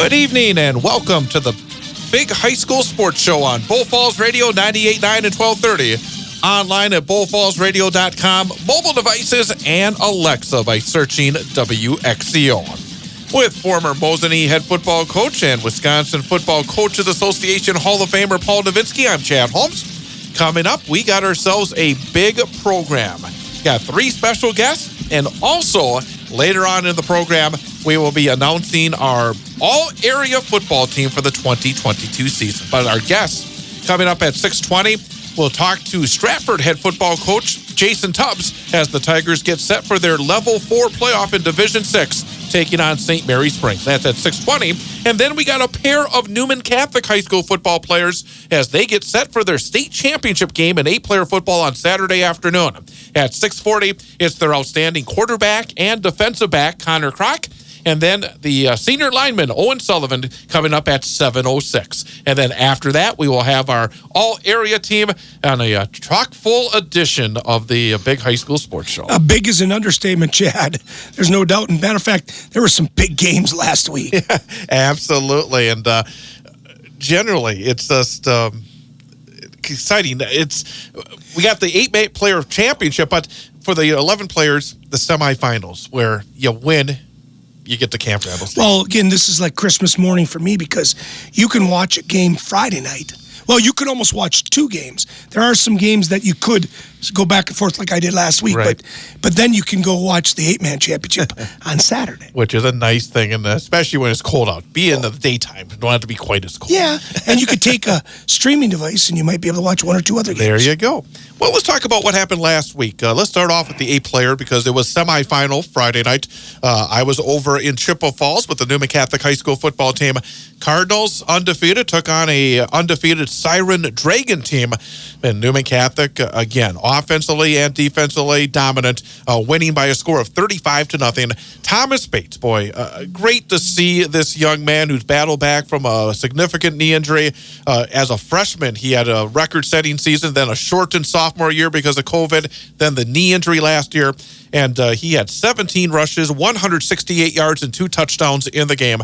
Good evening and welcome to the Big High School Sports Show on Bull Falls Radio 98.9 and 1230. Online at bullfallsradio.com, mobile devices, and Alexa by searching WXCO. With former Mosinee head football coach and Wisconsin Football Coaches Association Hall of Famer Paul Nowinski, I'm Chad Holmes. Coming up, we got ourselves a big program. Got 3 special guests, and also later on in the program, we will be announcing our all-area football team for the 2022 season. But our guests coming up at 6:20, we'll talk to Stratford head football coach Jason Tubbs as the Tigers get set for their Level 4 playoff in Division 6, taking on St. Mary Springs. That's at 6:20. And then we got a pair of Newman Catholic high school football players as they get set for their state championship game in 8-player football on Saturday afternoon. At 6:40, it's their outstanding quarterback and defensive back, Connor Krach. And then the senior lineman, Owen Sullivan, coming up at 7:06. And then after that, we will have our all-area team on a chock-full edition of the Big High School Sports Show. Big is an understatement, Chad. There's no doubt. And matter of fact, there were some big games last week. Yeah, absolutely. And generally, it's just exciting. We got the 8-player championship, but for the 11 players, the semifinals, where you win, you get to Camp Randall State. Well, again, this is like Christmas morning for me because you can watch a game Friday night. Well, you could almost watch 2 games. There are some games that you could go back and forth like I did last week, right. but then you can go watch the 8-man championship on Saturday. Which is a nice thing, and especially when it's cold out. Be in the daytime. It don't have to be quite as cold. Yeah, and you could take a streaming device and you might be able to watch 1 or 2 other games. There you go. Well, let's talk about what happened last week. Let's start off with the 8-player because it was semifinal Friday night. I was over in Chippewa Falls with the Newman Catholic High School football team. Cardinals, undefeated, took on a undefeated Siren Dragon team. And Newman Catholic, again, offensively and defensively dominant, winning by a score of 35-0. Thomas Bates, boy, great to see this young man who's battled back from a significant knee injury. As a freshman, he had a record-setting season, then a shortened sophomore year because of COVID, then the knee injury last year. And he had 17 rushes, 168 yards, and 2 touchdowns in the game.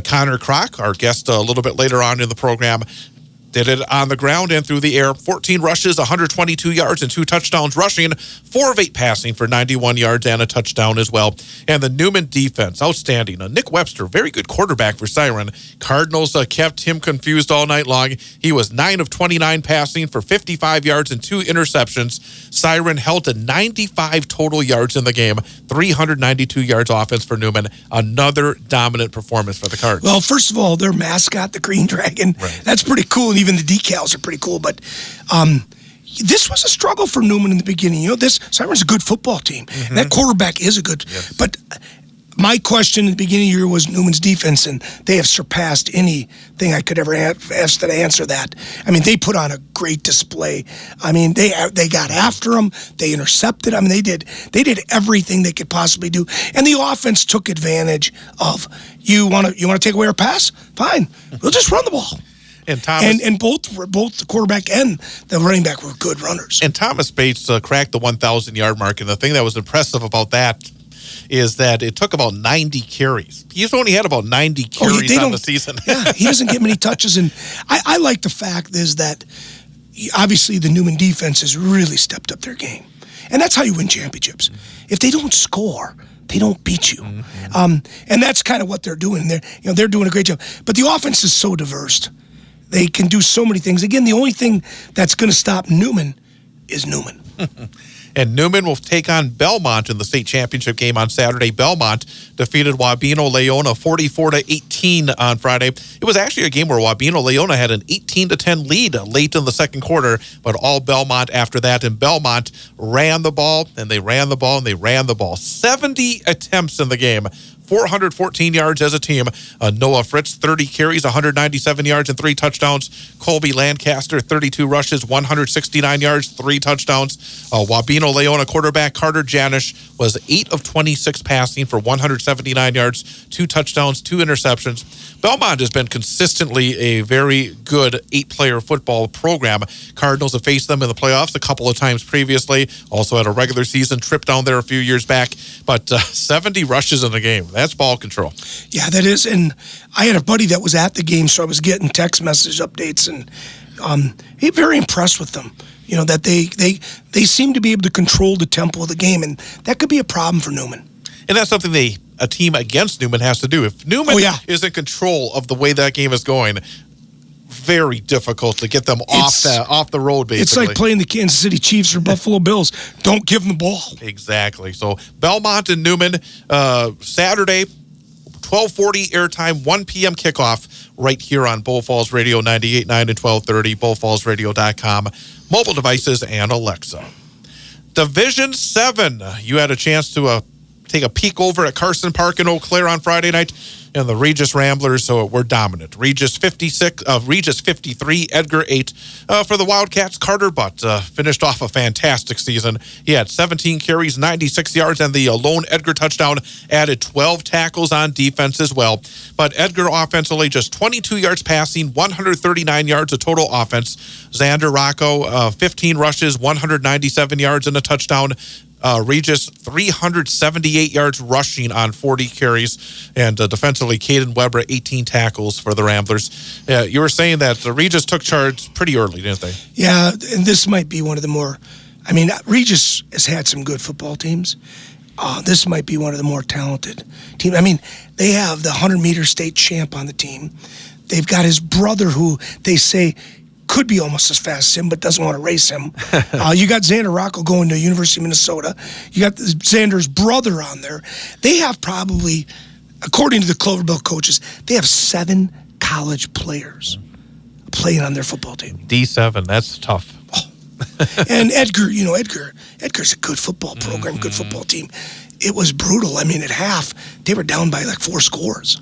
Connor Krach, our guest a little bit later on in the program, did it on the ground and through the air. 14 rushes, 122 yards, and 2 touchdowns rushing. 4 of 8 passing for 91 yards and a touchdown as well. And the Newman defense, outstanding. Nick Webster, very good quarterback for Siren. Cardinals kept him confused all night long. He was 9 of 29 passing for 55 yards and 2 interceptions. Siren held to 95 total yards in the game. 392 yards offense for Newman. Another dominant performance for the Cards. Well, first of all, their mascot, the Green Dragon, right. That's pretty cool. And even the decals are pretty cool. But this was a struggle for Newman in the beginning. You know, Siren's a good football team. Mm-hmm. That quarterback is a good. Yes. But my question in the beginning of the year was Newman's defense, and they have surpassed anything I could ever ask to answer that. I mean, they put on a great display. I mean, they got after them. They intercepted them. They did everything they could possibly do. And the offense took advantage of, you want to take away our pass? Fine. We'll just run the ball. And Thomas, and both the quarterback and the running back were good runners. And Thomas Bates cracked the 1,000-yard mark. And the thing that was impressive about that is that it took about 90 carries. He's only had about 90 carries on the season. Yeah, he doesn't get many touches. And I like the fact is that obviously the Newman defense has really stepped up their game. And that's how you win championships. Mm-hmm. If they don't score, they don't beat you. Mm-hmm. And that's kind of what they're doing. They're doing a great job. But the offense is so diverse. They can do so many things. Again, the only thing that's going to stop Newman is Newman. And Newman will take on Belmont in the state championship game on Saturday. Belmont defeated Wabeno Leona 44-18 on Friday. It was actually a game where Wabeno Leona had an 18-10 lead late in the second quarter, but all Belmont after that. And Belmont ran the ball, and they ran the ball, and they ran the ball. 70 attempts in the game. 414 yards as a team. Noah Fritz, 30 carries, 197 yards, and 3 touchdowns. Colby Lancaster, 32 rushes, 169 yards, 3 touchdowns. Wabeno Leona quarterback Carter Janish was 8 of 26 passing for 179 yards, 2 touchdowns, 2 interceptions. Belmont has been consistently a very good 8-player football program. Cardinals have faced them in the playoffs a couple of times previously. Also had a regular season trip down there a few years back. But 70 rushes in the game. That's ball control. Yeah, that is. And I had a buddy that was at the game, so I was getting text message updates, and he very impressed with them. You know, that they seem to be able to control the tempo of the game, and that could be a problem for Newman. And that's something a team against Newman has to do. If Newman is in control of the way that game is going, very difficult to get them off the road, basically. It's like playing the Kansas City Chiefs or Buffalo Bills. Don't give them the ball. Exactly. So Belmont and Newman, Saturday, 12:40 airtime, 1 p.m. kickoff right here on Bull Falls Radio 98.9 and 1230, bullfallsradio.com, mobile devices, and Alexa. Division 7, you had a chance to take a peek over at Carson Park in Eau Claire on Friday night, and the Regis Ramblers were dominant. Regis 53, Edgar 8. For the Wildcats, Carter Butt finished off a fantastic season. He had 17 carries, 96 yards, and the lone Edgar touchdown added 12 tackles on defense as well. But Edgar offensively just 22 yards passing, 139 yards of total offense. Xander Rocco, 15 rushes, 197 yards and a touchdown. Regis 378 yards rushing on 40 carries, and defensively Caden Weber 18 tackles for the Ramblers. You were saying that Regis took charge pretty early, didn't they? Yeah, and this might be one of the more, Regis has had some good football teams. This might be one of the more talented teams. They have the 100-meter state champ on the team. They've got his brother who they say could be almost as fast as him, but doesn't want to race him. You got Xander Rocco going to University of Minnesota. You got Xander's brother on there. They have probably, according to the Cloverbill coaches, they have 7 college players playing on their football team. D7, that's tough. And Edgar's a good football program, good football team. It was brutal. At half, they were down by like 4 scores.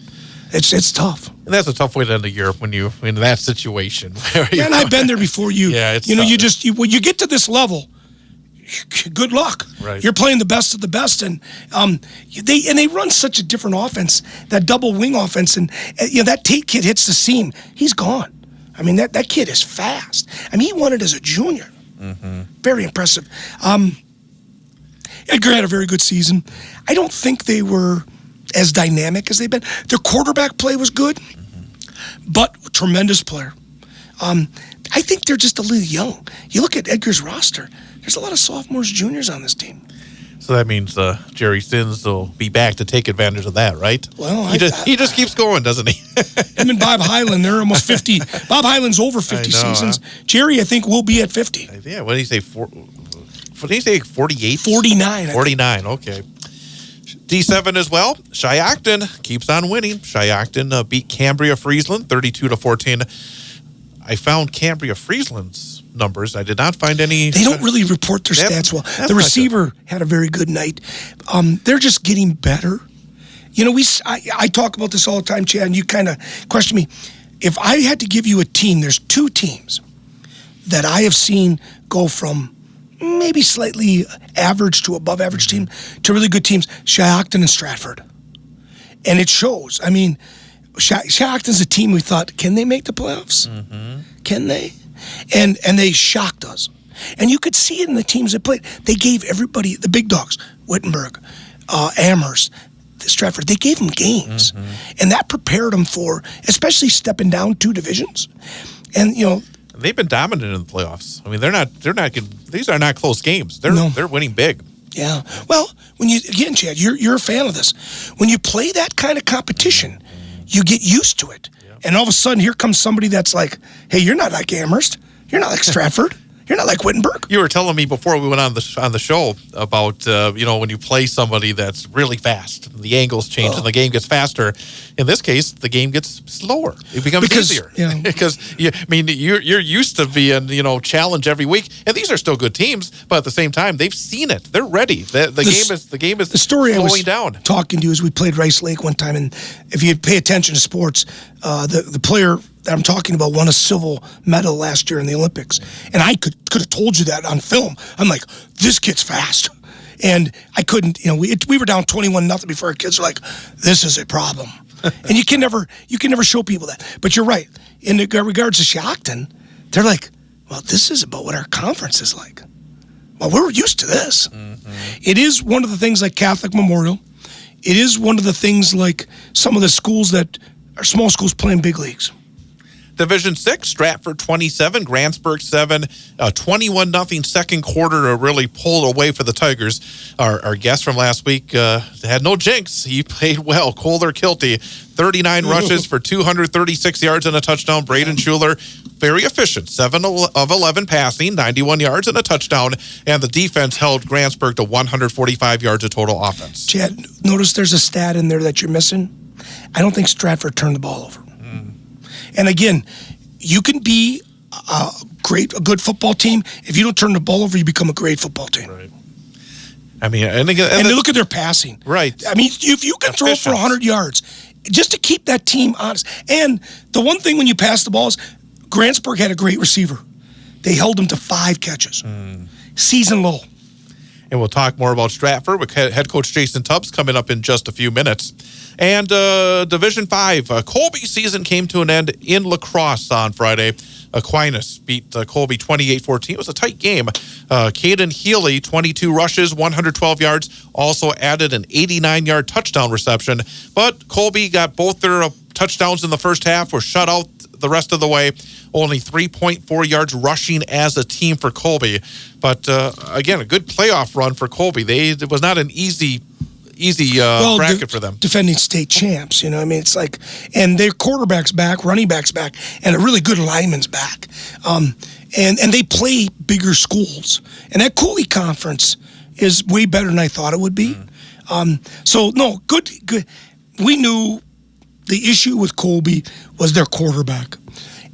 It's tough. And that's a tough way to end the year when you're in that situation. And I've been there before. It's tough. When you get to this level, good luck. Right. You're playing the best of the best, and they run such a different offense, that double wing offense, and that Tate kid hits the seam, he's gone. That kid is fast. He won it as a junior. Mm-hmm. Very impressive. Edgar had a very good season. I don't think they were as dynamic as they've been. Their quarterback play was good, but a tremendous player. I think they're just a little young. You look at Edgar's roster, there's a lot of sophomores, juniors on this team. So that means Jerry Sins will be back to take advantage of that, right? Well, he just keeps going, doesn't he? Him and Bob Hyland, they're almost 50. Bob Hyland's over 50 seasons. Jerry, I think, will be at 50. Yeah, what did he say? What did he say, 48? 49. 49, okay. D7 as well. Shiocton keeps on winning. Shiocton beat Cambria Friesland 32-14. I found Cambria Friesland's numbers. I did not find any. They don't really report their stats well. The receiver had a very good night. They're just getting better. I talk about this all the time, Chad, and you kind of question me. If I had to give you a team, there's 2 teams that I have seen go from maybe slightly average to above average team to really good teams, Shiocton and Stratford. And it shows. Shiocton's a team we thought, can they make the playoffs? Mm-hmm. Can they? And they shocked us. And you could see it in the teams that played. They gave everybody, the big dogs, Wittenberg, Amherst, Stratford, they gave them games. Mm-hmm. And that prepared them for, especially stepping down 2 divisions. And, they've been dominant in the playoffs. These are not close games. They're winning big. Yeah. Well, Chad, you're a fan of this. When you play that kind of competition, you get used to it. Yeah. And all of a sudden, here comes somebody that's like, hey, you're not like Amherst. You're not like Stratford. You're not like Wittenberg. You were telling me before we went on the show about when you play somebody that's really fast, the angles change and the game gets faster. In this case, the game gets slower. It becomes easier because you're used to being challenged every week, and these are still good teams. But at the same time, they've seen it. They're ready. The game is the story slowing I was down. Talking to you is we played Rice Lake one time, and if you pay attention to sports, the player that I'm talking about won a silver medal last year in the Olympics. And I could have told you that on film. I'm like, this kid's fast. And I couldn't, we were down 21-0 before our kids were like, this is a problem. And you can never show people that. But you're right. In regards to Shiocton, they're like, well, this is about what our conference is like. Well, we're used to this. Mm-hmm. It is one of the things like Catholic Memorial it is one of the things like some of the schools that are small schools playing big leagues. Division 6, Stratford 27, Grantsburg 7, 21-0 second quarter really pulled away for the Tigers. Our guest from last week had no jinx. He played well. Kohler Kilty, 39 rushes for 236 yards and a touchdown. Braden Schuler, very efficient, 7 of 11 passing, 91 yards and a touchdown. And the defense held Grantsburg to 145 yards of total offense. Chad, notice there's a stat in there that you're missing. I don't think Stratford turned the ball over. And again, you can be a good football team. If you don't turn the ball over, you become a great football team. Right. I mean, and look at their passing. Right. I mean, if you can throw for 100 yards, just to keep that team honest. And the one thing when you pass the ball is Grantsburg had a great receiver. They held him to 5 catches. Season low. And we'll talk more about Stratford with head coach Jason Tubbs coming up in just a few minutes. And Division 5, Colby's season came to an end in lacrosse on Friday. Aquinas beat Colby 28-14. It was a tight game. Caden Healy, 22 rushes, 112 yards, also added an 89-yard touchdown reception. But Colby got both their touchdowns in the first half, were shut out the rest of the way. Only 3.4 yards rushing as a team for Colby. But, again, a good playoff run for Colby. It was not an easy bracket for them. Defending state champs, you know, I mean, it's like, and their quarterback's back, running back's back, and a really good lineman's back. And they play bigger schools. And that Cooley Conference is way better than I thought it would be. So, no, good. We knew the issue with Colby was their quarterback.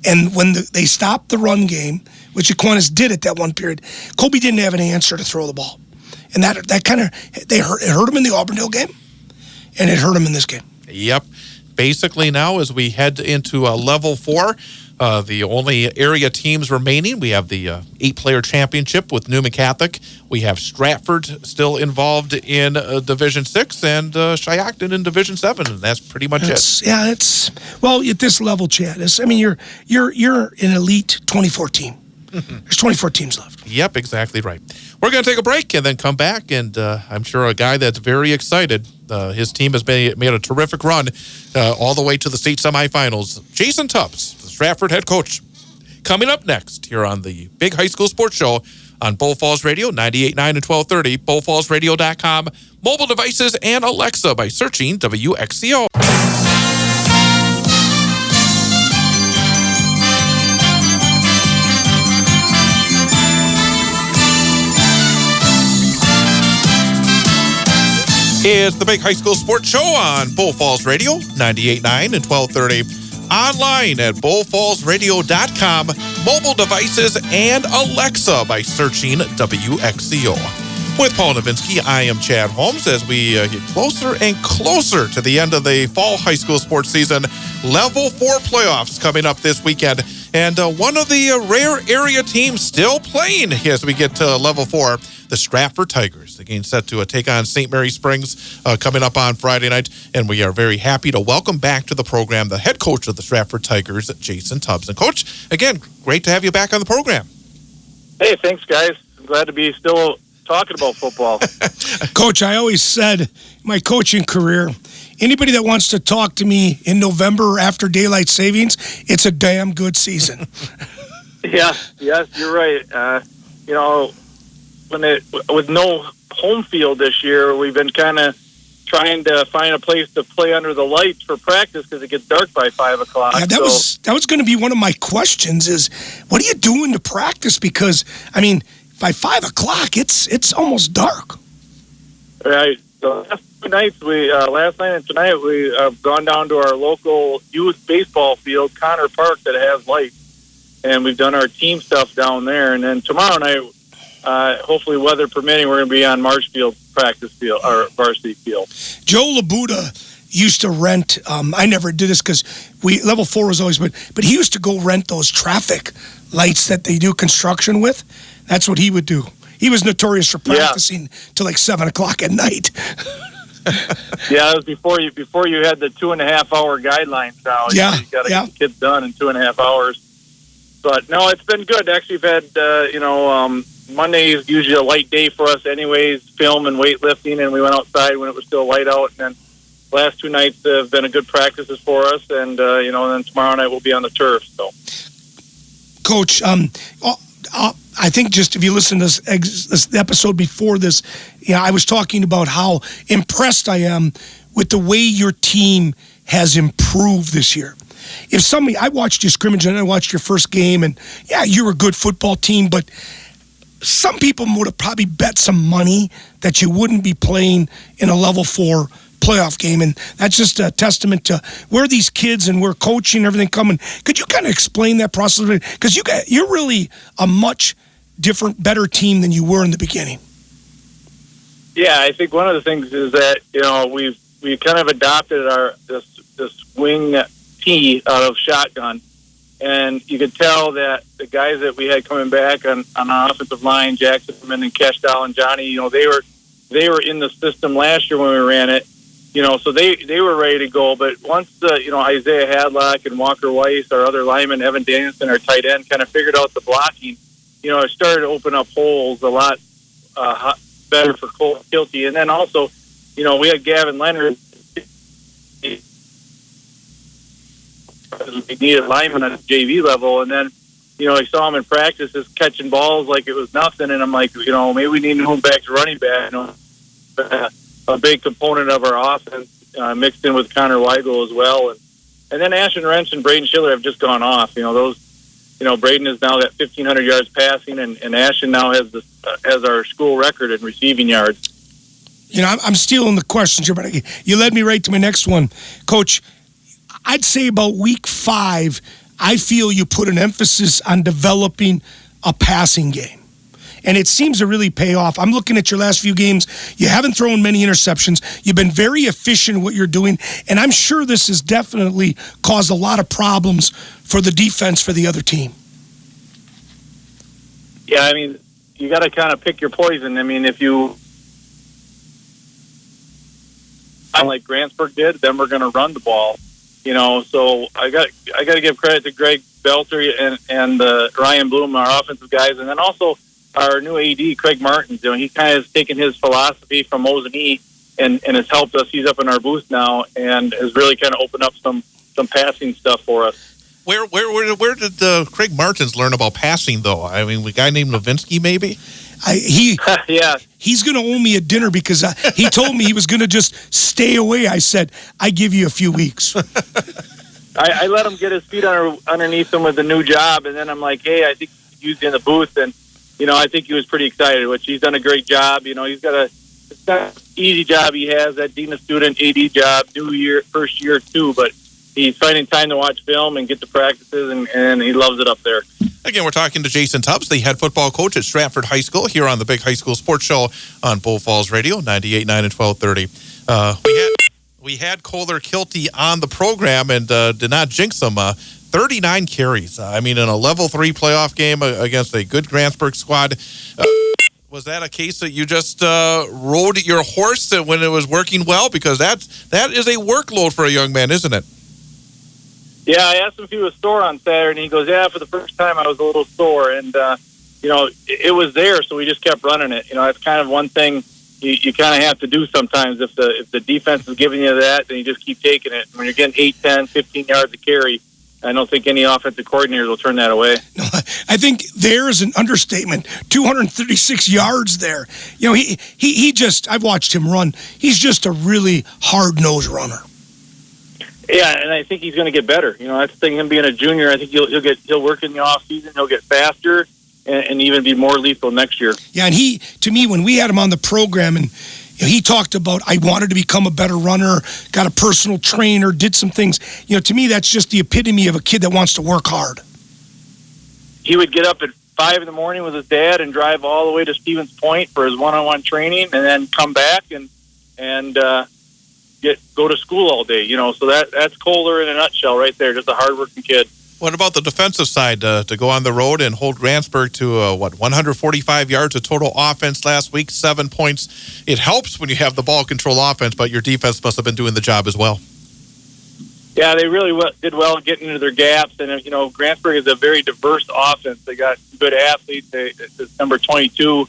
And when they stopped the run game, which Aquinas did at that one period, Colby didn't have an answer to throw the ball. And that kind of, it hurt him in the Auburndale game, and it hurt him in this game. Yep. Basically now, as we head into level 4, the only area teams remaining, we have the 8-player championship with Newman Catholic. We have Stratford still involved in Division 6 and Shiocton in Division 7, and that's pretty much it. Yeah, well, at this level, Chad, you're an elite 24 team. There's 24 teams left. Yep, exactly right. We're going to take a break and then come back, and I'm sure a guy that's very excited. His team has made a terrific run all the way to the state semifinals. Jason Tubbs, the Stratford head coach, coming up next here on the Big High School Sports Show on Bull Falls Radio, 98.9 and 1230, bullfallsradio.com, mobile devices, and Alexa by searching WXCO. It's the Big High School Sports Show on Bull Falls Radio, 98.9 and 1230. Online at bullfallsradio.com, mobile devices, and Alexa by searching WXCO. With Paul Nowinski, I am Chad Holmes. As we get closer and closer to the end of the fall high school sports season, Level 4 playoffs coming up this weekend. And one of the rare area teams still playing as we get to Level 4, the Stratford Tigers. The game set to take on St. Mary Springs coming up on Friday night. And we are very happy to welcome back to the program the head coach of the Stratford Tigers, Jason Tubbs. And Coach, again, great to have you back on the program. Hey, thanks, guys. I'm glad to be still talking about football. Coach, I always said my coaching career, anybody that wants to talk to me in November after daylight savings, it's a damn good season. Yes, you're right. With no home field this year, we've been kind of trying to find a place to play under the lights for practice because it gets dark by 5 o'clock. Yeah, that was going to be one of my questions is, what are you doing to practice? Because, I mean, by 5 o'clock, it's almost dark. Right. So last night and tonight, we have gone down to our local youth baseball field, Connor Park, that has lights, and we've done our team stuff down there. And then tomorrow night, hopefully weather permitting, we're going to be on Marshfield practice field or varsity field. Joe Labuda used to rent. I never did this because Level 4 was always, but he used to go rent those traffic lights that they do construction with. That's what he would do. He was notorious for practicing till like 7 o'clock at night. Yeah, it was before you had the 2.5 hour guidelines now. Yeah, you got to get the kids done in 2.5 hours. But no, it's been good. Actually, we've had Monday is usually a light day for us, anyways, film and weightlifting, and we went outside when it was still light out, and then last 2 nights have been a good practices for us, and then tomorrow night we'll be on the turf. So, Coach, I think just if you listen to this episode before this, I was talking about how impressed I am with the way your team has improved this year. I watched you scrimmage and I watched your first game, and you're a good football team, but some people would have probably bet some money that you wouldn't be playing in a level 4 playoff game, and that's just a testament to where these kids and where coaching and everything coming. Could you kind of explain that process? Because you're really a much different, better team than you were in the beginning. Yeah, I think one of the things is that we've kind of adopted this wing tee out of shotgun, and you could tell that the guys that we had coming back on our offensive line, Jackson and Cashdoll and Johnny, they were in the system last year when we ran it. So they were ready to go. But once Isaiah Hadlock and Walker Weiss, our other lineman, Evan Danielson, our tight end, kind of figured out the blocking, it started to open up holes a lot better for Cole Kilty. And then also, we had Gavin Leonard. We needed linemen at the JV level. And then, I saw him in practice just catching balls like it was nothing. And I'm like, maybe we need to move back to running back. A big component of our offense, mixed in with Connor Weigel as well. And then Ashton Wrench and Braden Schiller have just gone off. Braden has now got 1,500 yards passing, and Ashton now has our school record in receiving yards. I'm stealing the questions here, but you led me right to my next one. Coach, I'd say about week 5, I feel you put an emphasis on developing a passing game. And it seems to really pay off. I'm looking at your last few games. You haven't thrown many interceptions. You've been very efficient in what you're doing. And I'm sure this has definitely caused a lot of problems for the defense for the other team. Yeah, you got to kind of pick your poison. If you, like Grantsburg did, then we're going to run the ball. So I got to give credit to Greg Belter and Ryan Bloom, our offensive guys, and then also our new AD, Craig Martins. He kind of has taken his philosophy from Ozani and has helped us. He's up in our booth now and has really kind of opened up some passing stuff for us. Where did Craig Martins learn about passing, though? A guy named Levinsky, maybe? Yeah. He's going to owe me a dinner because he told me he was going to just stay away. I said, I give you a few weeks. I let him get his feet underneath him with the new job, and then I'm like, hey, I think he's used in the booth, and I think he was pretty excited, which he's done a great job. It's not an easy job he has, that dean of student AD job, first year too, but he's finding time to watch film and get to practices, and he loves it up there. Again, we're talking to Jason Tubbs, the head football coach at Stratford High School, here on the Big High School Sports Show on Bull Falls Radio, 98.9 and 1230. We had Kohler Kilty on the program and did not jinx him. 39 carries. In a level 3 playoff game against a good Grantsburg squad. Was that a case that you just rode your horse when it was working well? Because that is a workload for a young man, isn't it? Yeah, I asked him if he was sore on Saturday, and he goes, yeah, for the first time I was a little sore. And, it was there, so we just kept running it. That's kind of one thing you kind of have to do sometimes. If the defense is giving you that, then you just keep taking it. When you're getting 8, 10, 15 yards of carry, I don't think any offensive coordinators will turn that away. No, I think there is an understatement. 236 yards there. He just, I've watched him run. He's just a really hard-nosed runner. Yeah, and I think he's going to get better. That's the thing. Him being a junior, I think he'll work in the off season. He'll get faster and even be more lethal next year. Yeah, and to me, when we had him on the program, and he talked about, I wanted to become a better runner, got a personal trainer, did some things. To me, that's just the epitome of a kid that wants to work hard. He would get up at 5 in the morning with his dad and drive all the way to Stevens Point for his one-on-one training, and then come back and go to school all day. So that's Kohler in a nutshell right there, just a hard-working kid. What about the defensive side to go on the road and hold Grantsburg to 145 yards of total offense last week, 7 points? It helps when you have the ball control offense, but your defense must have been doing the job as well. Yeah, they really did well getting into their gaps, and Grantsburg is a very diverse offense. They got good athletes. It's number 22.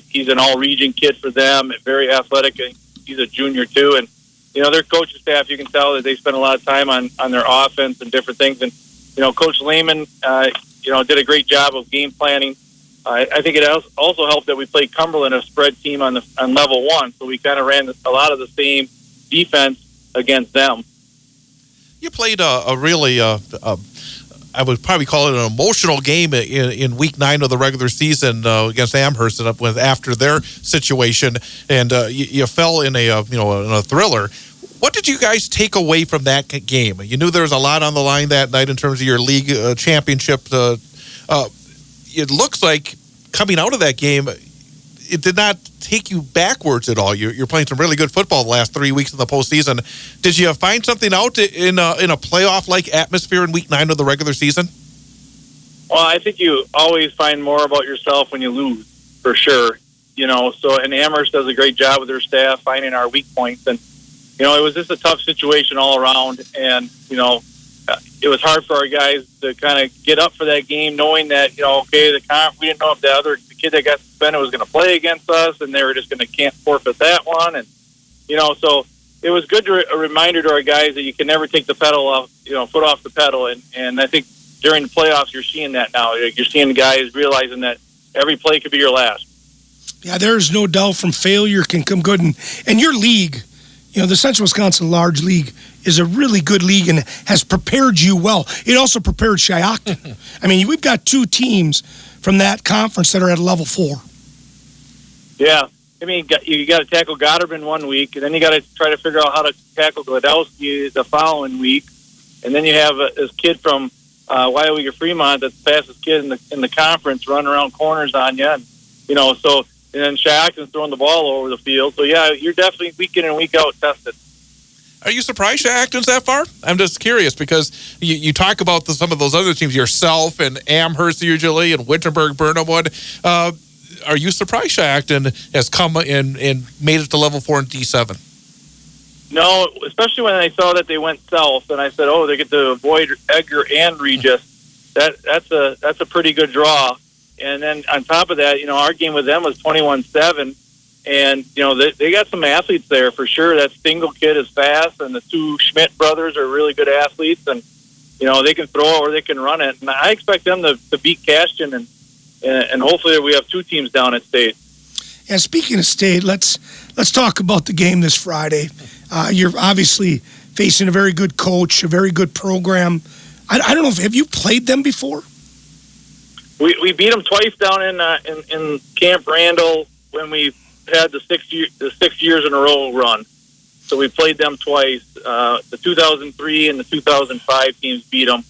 He's an all-region kid for them, very athletic, and he's a junior too. And their coaching staff, you can tell that they spend a lot of time on their offense and different things. And, Coach Lehman, did a great job of game planning. I think it also helped that we played Cumberland, a spread team on level 1. So we kind of ran a lot of the same defense against them. You played a really, I would probably call it an emotional game in week 9 of the regular season against Amherst after their situation, and you fell in a thriller. What did you guys take away from that game? You knew there was a lot on the line that night in terms of your league championship. It looks like coming out of that game, it did not take you backwards at all. You're playing some really good football the last 3 weeks in the postseason. Did you find something out in a playoff-like atmosphere in week 9 of the regular season? Well, I think you always find more about yourself when you lose, for sure. And Amherst does a great job with their staff finding our weak points. And, it was just a tough situation all around. And, it was hard for our guys to kind of get up for that game, knowing that, we didn't know if the kid that got suspended was going to play against us, and they were just going to can't forfeit that one. And, so it was good a reminder to our guys that you can never take the pedal off, foot off the pedal. And I think during the playoffs, you're seeing that now. You're seeing guys realizing that every play could be your last. Yeah, there's no doubt from failure can come good. And your league, the Central Wisconsin Large League is a really good league and has prepared you well. It also prepared Shiocton. I mean, we've got 2 teams from that conference that are at level 4. Yeah. I mean, you got to tackle Goddard 1 week, and then you got to try to figure out how to tackle Gladowski the following week. And then you have this kid from Wyoming or Fremont that's the fastest kid in the conference running around corners on you. And, and then Shiocton's throwing the ball all over the field. So, yeah, you're definitely week in and week out tested. Are you surprised Shiocton's that far? I'm just curious because you talk about some of those other teams, yourself and Amherst usually and Wittenberg, Burnhamwood. Are you surprised Shiocton has come and made it to level 4 in D7? No, especially when I saw that they went south, and I said, they get to avoid Edgar and Regis. That's a pretty good draw. And then on top of that, our game with them was 21-7. And, they got some athletes there for sure. That Stingle kid is fast, and the 2 Schmidt brothers are really good athletes. And, they can throw or they can run it. And I expect them to beat Cashton, and hopefully we have 2 teams down at state. Yeah, speaking of state, let's talk about the game this Friday. You're obviously facing a very good coach, a very good program. I don't know, have you played them before? We beat them twice down in Camp Randall when we had the 6 years in a row run. So we played them twice. The 2003 and the 2005 teams beat them.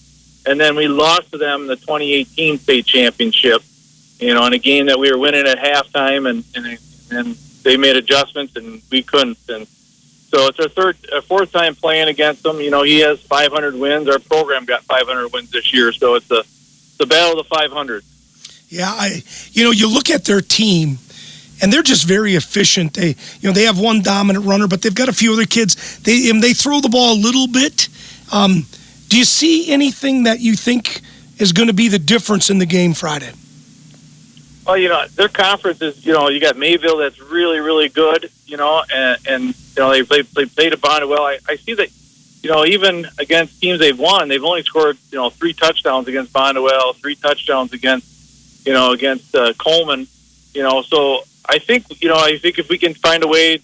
And then we lost to them in the 2018 state championship, in a game that we were winning at halftime, and they made adjustments and we couldn't. And so it's our 4th time playing against them. He has 500 wins. Our program got 500 wins this year. So it's the battle of the 500. Yeah, you look at their team, and they're just very efficient. They have one dominant runner, but they've got a few other kids. They throw the ball a little bit. Do you see anything that you think is going to be the difference in the game Friday? Well, their conference is, you got Mayville that's really, really good, and they played a bond well. I see that, even against teams they've won, they've only scored, 3 touchdowns against Bondwell, 3 touchdowns against Coleman, So I think if we can find a way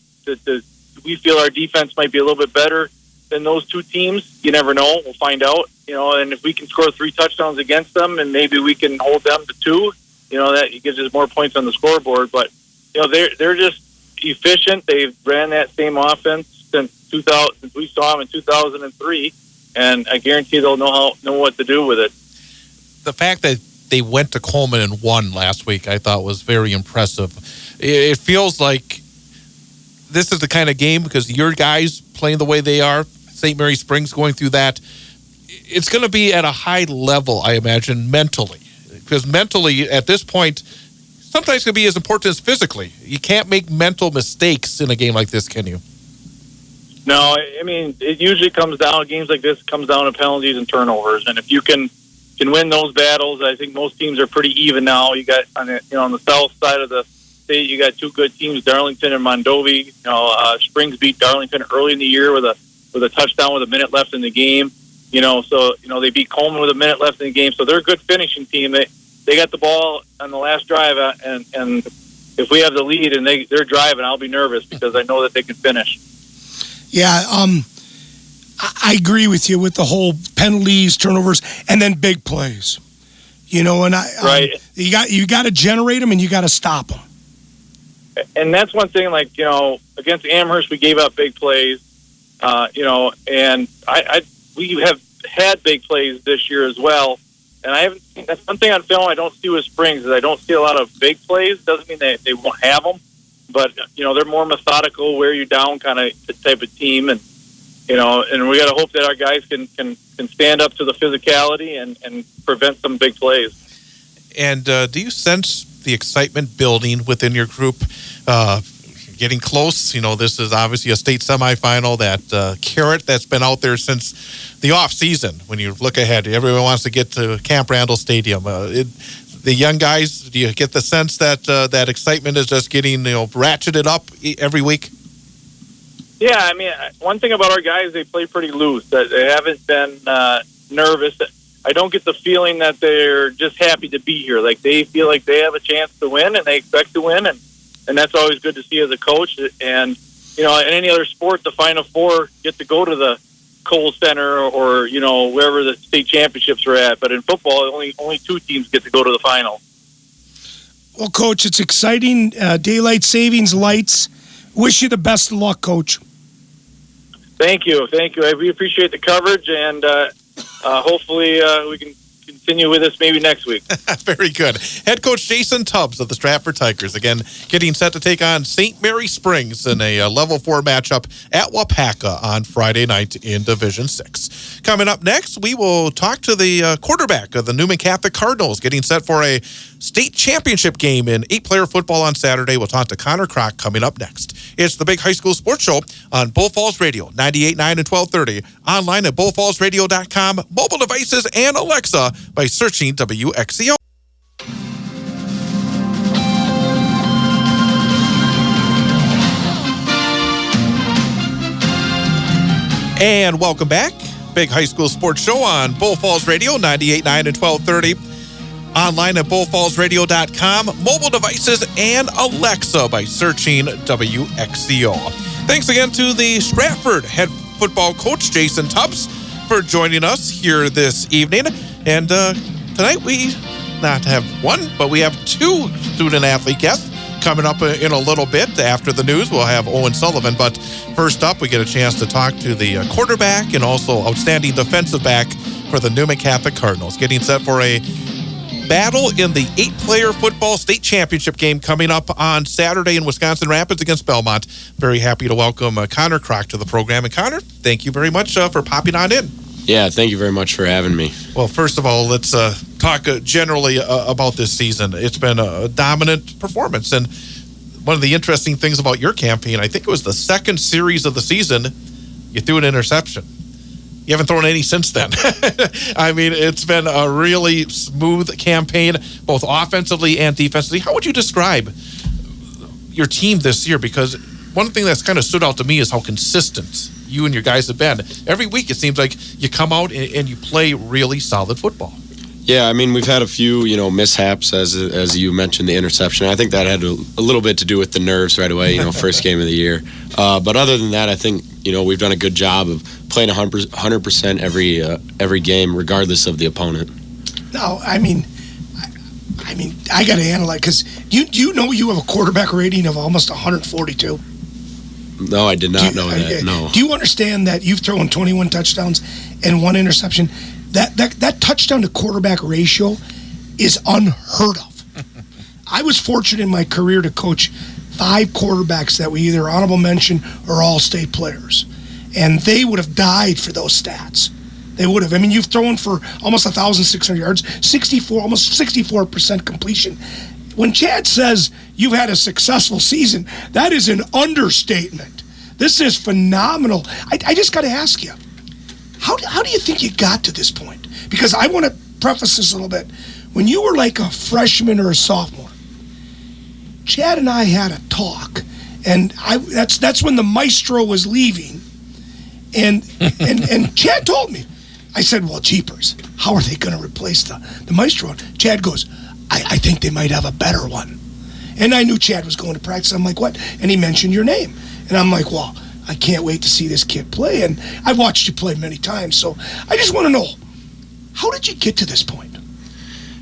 we feel our defense might be a little bit better than those 2 teams. You never know. We'll find out, and if we can score 3 touchdowns against them and maybe we can hold them to 2, that gives us more points on the scoreboard. But, they're just efficient. They've ran that same offense since we saw them in 2003, and I guarantee they'll know what to do with it. The fact that they went to Coleman and won last week, I thought was very impressive. It feels like this is the kind of game, because your guys playing the way they are, St. Mary Springs going through that, it's going to be at a high level, I imagine, mentally. Because mentally, at this point, sometimes it can be as important as physically. You can't make mental mistakes in a game like this, can you? No, I mean, it usually comes down, games like this comes down to penalties and turnovers. And if you can win those battles, I think most teams are pretty even now. You got on the south side of the State, you got two good teams, Darlington and Mondovi. You know, Springs beat Darlington early in the year with a touchdown with a minute left in the game. You know, so they beat Coleman with a minute left in the game. So they're a good finishing team. They got the ball on the last drive, and if we have the lead and they're driving, I'll be nervous because I know that they can finish. Yeah, I agree with you with the whole penalties, turnovers, and then big plays. You know, and right. You got to generate them and you got to stop them. And that's one thing. Like, you know, against Amherst, we gave up big plays. You know, and we have had big plays this year as well. And I haven't seen, that's one thing on film I don't see with Springs is I don't see a lot of big plays. Doesn't mean they won't have them, but you know, they're more methodical, wear you down kind of type of team. And you know, and we got to hope that our guys can stand up to the physicality and prevent some big plays. And do you sense the excitement building within your group? Getting close. You know, this is obviously a state semifinal. That carrot that's been out there since the off season. When you look ahead, everyone wants to get to Camp Randall Stadium. The young guys, do you get the sense that that excitement is just getting ratcheted up every week? Yeah, I mean, one thing about our guys, they play pretty loose. They haven't been nervous. I don't get the feeling that they're just happy to be here. Like they feel like they have a chance to win and they expect to win, and that's always good to see as a coach. And, you know, in any other sport, the Final Four get to go to the Kohl Center or, you know, wherever the state championships are at. But in football, only two teams get to go to the final. Well, Coach, it's exciting. Daylight savings lights. Wish you the best of luck, Coach. Thank you. We appreciate the coverage, and hopefully we can continue with this maybe next week. Very good. Head coach Jason Tubbs of the Stratford Tigers, again, getting set to take on St. Mary Springs in a Level 4 matchup at Wapaka on Friday night in Division 6. Coming up next, we will talk to the quarterback of the Newman Catholic Cardinals, getting set for a state championship game in 8-player football on Saturday. We'll talk to Connor Krach coming up next. It's the Big High School Sports Show on Bull Falls Radio, 98.9 and 1230, online at bullfallsradio.com, mobile devices, and Alexa by searching WXCO. And welcome back. Big High School Sports Show on Bull Falls Radio, 98.9 and 1230. Online at bullfallsradio.com, mobile devices, and Alexa by searching WXCO. Thanks again to the Stratford head football coach, Jason Tubbs, for joining us here this evening. And tonight we not have one, but we have two student-athlete guests coming up in a little bit. After the news, we'll have Owen Sullivan. But first up, we get a chance to talk to the quarterback and also outstanding defensive back for the Newman Catholic Cardinals, getting set for a battle in the 8-player football state championship game coming up on Saturday in Wisconsin Rapids against Belmont. Very happy to welcome Connor Krach to the program. And Connor, thank you very much for popping on in. Yeah, thank you very much for having me. Well, first of all, let's talk generally about this season. It's been a dominant performance. And one of the interesting things about your campaign, I think it was the second series of the season, you threw an interception. You haven't thrown any since then. I mean, it's been a really smooth campaign, both offensively and defensively. How would you describe your team this year? Because one thing that's kind of stood out to me is how consistent you and your guys have been. Every week it seems like you come out and you play really solid football. Yeah, I mean, we've had a few, mishaps, as you mentioned, the interception. I think that had a little bit to do with the nerves right away, first game of the year. But other than that, I think, we've done a good job of playing 100% every game, regardless of the opponent. No, I mean, I got to analyze, because you know you have a quarterback rating of almost 142? No, I did not know that, no. Do you understand that you've thrown 21 touchdowns and one interception? That touchdown to quarterback ratio is unheard of. I was fortunate in my career to coach 5 quarterbacks that were either honorable mention or all-state players. And they would have died for those stats. They would have. I mean, you've thrown for almost 1,600 yards, almost 64% completion. When Chad says you've had a successful season, that is an understatement. This is phenomenal. I just got to ask you, how do you think you got to this point? Because I want to preface this a little bit. When you were like a freshman or a sophomore, Chad and I had a talk, and that's when the maestro was leaving, and Chad told me, I said, well, jeepers, how are they going to replace the maestro? Chad goes, I think they might have a better one. And I knew Chad was going to practice. I'm like, what? And he mentioned your name. And I'm like, well, I can't wait to see this kid play. And I've watched you play many times, so I just want to know, how did you get to this point?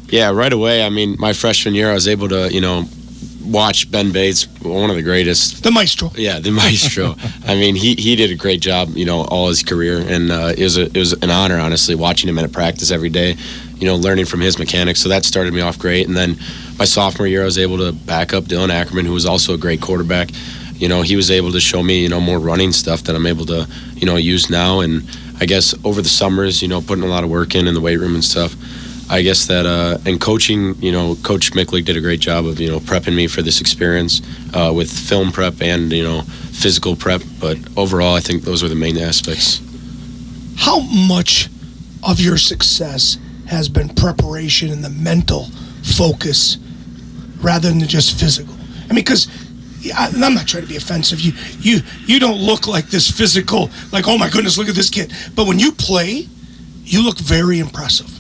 Yeah, right away. I mean, my freshman year, I was able to, watch Ben Bates, one of the greatest. The maestro. Yeah, the maestro. I mean, he did a great job, all his career, and it was an honor, honestly, watching him at practice every day, learning from his mechanics. So that started me off great. And then my sophomore year, I was able to back up Dylan Ackerman, who was also a great quarterback. He was able to show me, more running stuff that I'm able to, use now. And I guess over the summers, putting a lot of work in the weight room and stuff, I guess that, and coaching, Coach Micklig did a great job of, prepping me for this experience with film prep and, physical prep. But overall, I think those are the main aspects. How much of your success has been preparation and the mental focus rather than just physical? I mean, because I'm not trying to be offensive. You don't look like this physical, like, oh my goodness, look at this kid. But when you play, you look very impressive.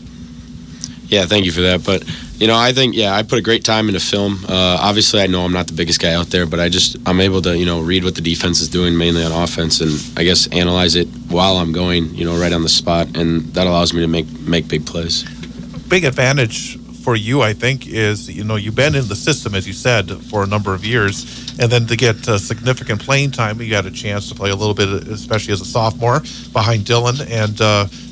Yeah, thank you for that. But, I think, I put a great time into film. Obviously, I know I'm not the biggest guy out there, but I'm able to, read what the defense is doing mainly on offense and I guess analyze it while I'm going, right on the spot. And that allows me to make big plays. Big advantage for you, I think, is, you've been in the system, as you said, for a number of years. And then to get significant playing time, you got a chance to play a little bit, especially as a sophomore, behind Dylan, and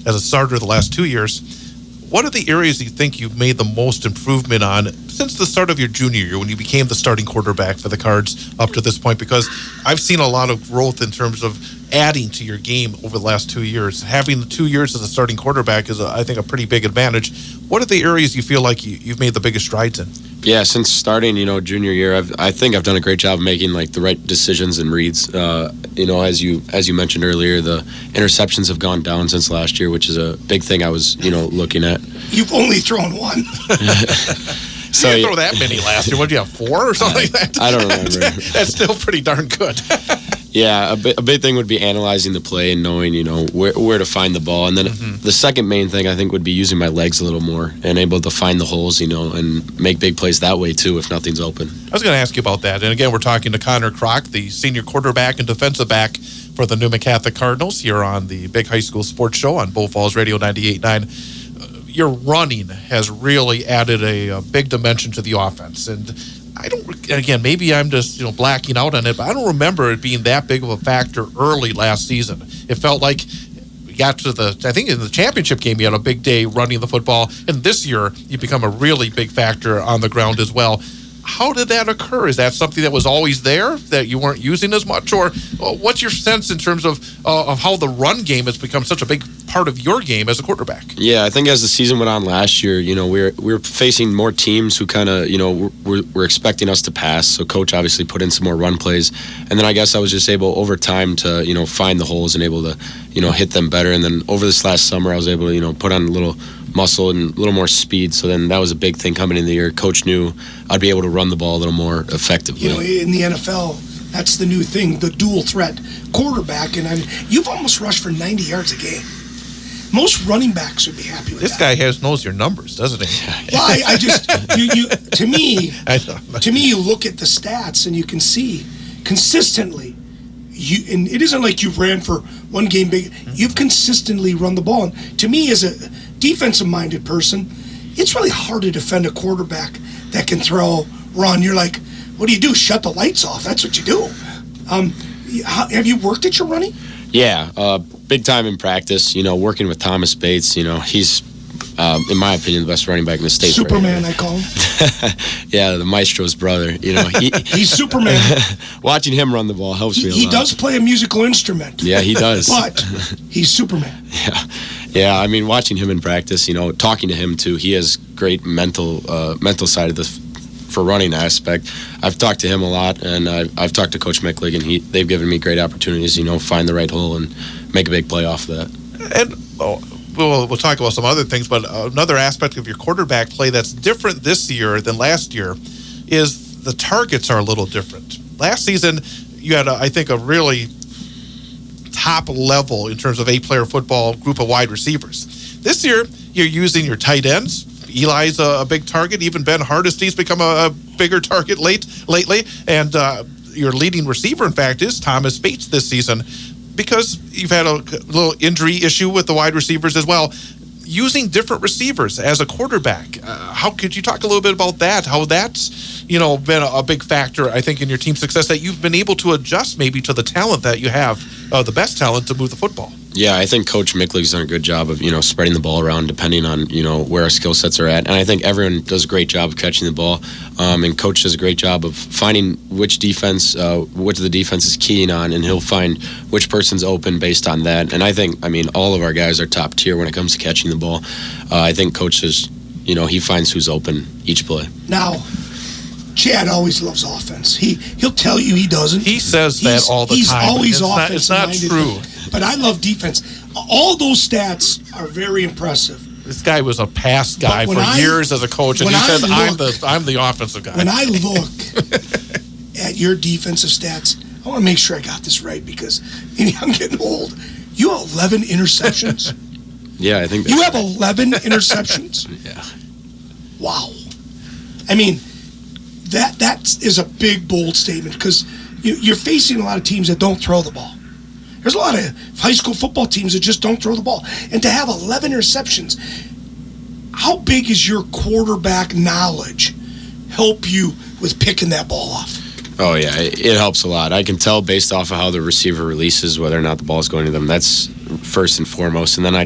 as a starter the last 2 years. What are the areas you think you've made the most improvement on since the start of your junior year when you became the starting quarterback for the Cards up to this point? Because I've seen a lot of growth in terms of adding to your game over the last 2 years. Having the 2 years as a starting quarterback is, I think, a pretty big advantage. What are the areas you feel like you've made the biggest strides in? Yeah, since starting, junior year, I think I've done a great job of making the right decisions and reads. As you mentioned earlier, the interceptions have gone down since last year, which is a big thing I was, looking at. You've only thrown one. So you didn't throw that many last year. What did you have, 4 or something like that? I don't remember. That's still pretty darn good. Yeah, a big thing would be analyzing the play and knowing, where to find the ball. And then the second main thing, I think, would be using my legs a little more and able to find the holes, and make big plays that way, too, if nothing's open. I was going to ask you about that. And again, we're talking to Connor Krach, the senior quarterback and defensive back for the Newman Catholic Cardinals here on the Big High School Sports Show on Bull Falls Radio 98.9. Your running has really added a big dimension to the offense. And again, maybe I'm just blacking out on it, but I don't remember it being that big of a factor early last season. It felt like we got to I think in the championship game, you had a big day running the football, and this year you become a really big factor on the ground as well. How did that occur? Is that something that was always there that you weren't using as much, or what's your sense in terms of how the run game has become such a big part of your game as a quarterback? Yeah, I think as the season went on last year, we were facing more teams who kind of were expecting us to pass. So coach obviously put in some more run plays, and then I guess I was just able over time to find the holes and able to hit them better. And then over this last summer, I was able to put on a little muscle and a little more speed. So then that was a big thing coming in the year. Coach knew I'd be able to run the ball a little more effectively. In the NFL, that's the new thing, the dual threat quarterback. And you've almost rushed for 90 yards a game. Most running backs would be happy with this that. Guy knows your numbers, doesn't he? Well, I just to me, you look at the stats and you can see consistently. And it isn't like you've ran for one game big. You've consistently run the ball. And to me, as a defensive-minded person, it's really hard to defend a quarterback that can run. You're like, what do? Shut the lights off. That's what you do. Have you worked at your running? Yeah, big time in practice. Working with Thomas Bates. He's, in my opinion, the best running back in the state. Superman, right, I call him. Yeah, the maestro's brother. He's Superman. Watching him run the ball helps me a lot. He does play a musical instrument. Yeah, he does. But he's Superman. Yeah. I mean, watching him in practice, talking to him too. He has great mental side of the for running aspect. I've talked to him a lot, and I've talked to Coach Micklig, and they've given me great opportunities. Find the right hole and make a big play off of that. And we'll talk about some other things, but another aspect of your quarterback play that's different this year than last year is the targets are a little different. Last season, you had, I think, a really top level in terms of 8-player football group of wide receivers. This year, you're using your tight ends. Eli's a big target. Even Ben Hardesty's become a bigger target lately. And your leading receiver, in fact, is Thomas Bates this season, because you've had a little injury issue with the wide receivers as well. Using different receivers as a quarterback, how could you talk a little bit about that? How that's been a big factor, I think, in your team's success, that you've been able to adjust maybe to the talent that you have, the best talent to move the football. Yeah, I think Coach Micklig's done a good job of, spreading the ball around depending on, where our skill sets are at. And I think everyone does a great job of catching the ball. And Coach does a great job of finding which the defense is keying on, and he'll find which person's open based on that. And I think, all of our guys are top tier when it comes to catching the ball. I think Coach is, he finds who's open each play. Now, Chad always loves offense. He'll tell you he doesn't. He says that all the time. He's always offensive. It's not true. But I love defense. All those stats are very impressive. This guy was a pass guy for years as a coach, and he says, I'm the offensive guy. When I look at your defensive stats, I want to make sure I got this right, because I'm getting old. You have 11 interceptions. Yeah, I think you have 11 interceptions. Yeah. Wow. That is a big, bold statement, because you're facing a lot of teams that don't throw the ball. There's a lot of high school football teams that just don't throw the ball. And to have 11 interceptions, how big is your quarterback knowledge help you with picking that ball off? Oh, yeah, it helps a lot. I can tell based off of how the receiver releases whether or not the ball is going to them. That's first and foremost. And then I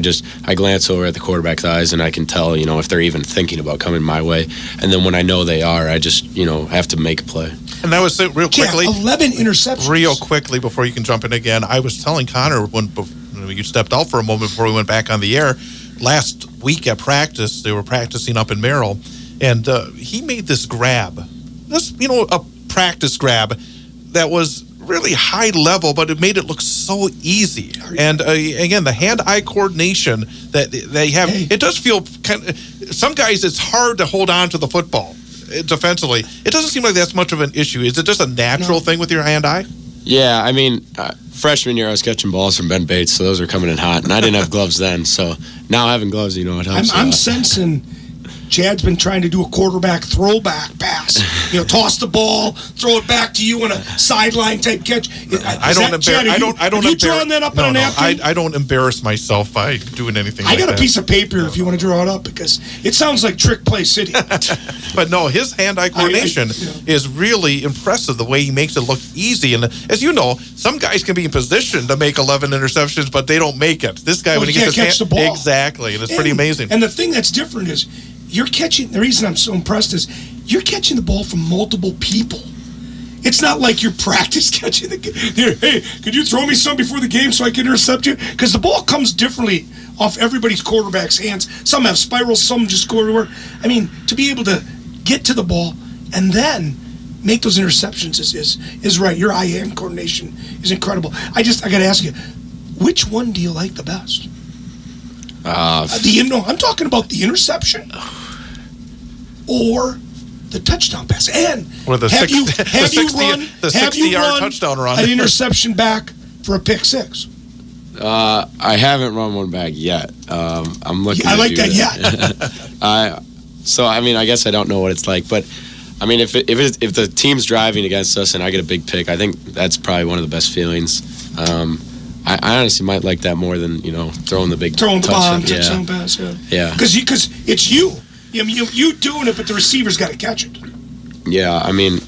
glance over at the quarterback's eyes, and I can tell, if they're even thinking about coming my way. And then when I know they are, I just, have to make a play. And that was it real quickly. 11 interceptions. Real quickly before you can jump in again, I was telling Connor when you stepped out for a moment before we went back on the air, last week at practice, they were practicing up in Merrill, and he made this grab. A practice grab that was really high level, but it made it look so easy. And again, the hand-eye coordination that they have, it does feel some guys, it's hard to hold on to the football defensively. It doesn't seem like that's much of an issue. Is it just a natural thing with your hand-eye? Yeah, freshman year I was catching balls from Ben Bates, so those were coming in hot, and I didn't have gloves then. So now having gloves, it helps. I'm sensing Chad's been trying to do a quarterback throwback pass. Toss the ball, throw it back to you on a sideline type catch. I don't. You drawing that up on a napkin? I don't embarrass myself by doing anything. I got a piece of paper if you want to draw it up, because it sounds like Trick Play City. But no, his hand-eye coordination is really impressive. The way he makes it look easy, and as you know, some guys can be in position to make 11 interceptions, but they don't make it. This guy, when he gets his the ball, exactly, and it's pretty amazing. And the thing that's different is, you're catching, the reason I'm so impressed is you're catching the ball from multiple people. It's not like you're practice catching the game. Hey, could you throw me some before the game so I can intercept you? Because the ball comes differently off everybody's quarterback's hands. Some have spirals, some just go everywhere. To be able to get to the ball and then make those interceptions is right. Your eye-hand coordination is incredible. I got to ask you, which one do you like the best? I'm talking about the interception or the touchdown pass. And or the have you 60-yard touchdown run, an interception back for a pick six? I haven't run one back yet. I'm looking. I like that yet. So I guess I don't know what it's like, but if the team's driving against us and I get a big pick, I think that's probably one of the best feelings. I honestly might like that more than throwing the big touchdown pass. Yeah. Because it's you. You doing it, but the receiver's got to catch it. Yeah,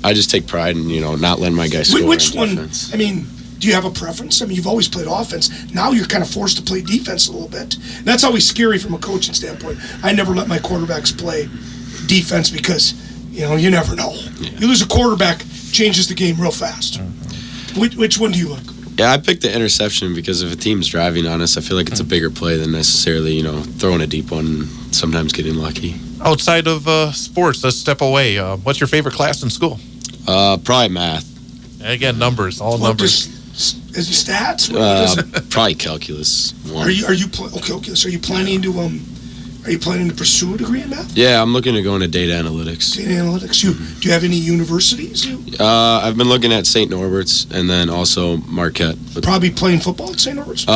I just take pride in not letting my guys score. Which one? Defense. Do you have a preference? You've always played offense. Now you're kind of forced to play defense a little bit. And that's always scary from a coaching standpoint. I never let my quarterbacks play defense because you never know. Yeah. You lose a quarterback, changes the game real fast. Which one do you like? Yeah, I picked the interception because if a team's driving on us, I feel like it's a bigger play than necessarily, throwing a deep one and sometimes getting lucky. Outside of sports, let's step away. What's your favorite class in school? Probably math. Again, numbers, all numbers. Is it stats? Probably calculus. Are you calculus? Are you planning to Are you planning to pursue a degree in math? Yeah, I'm looking to go into data analytics. Data analytics. Do you have any universities? I've been looking at St. Norbert's and then also Marquette. Probably playing football at St. Norbert's?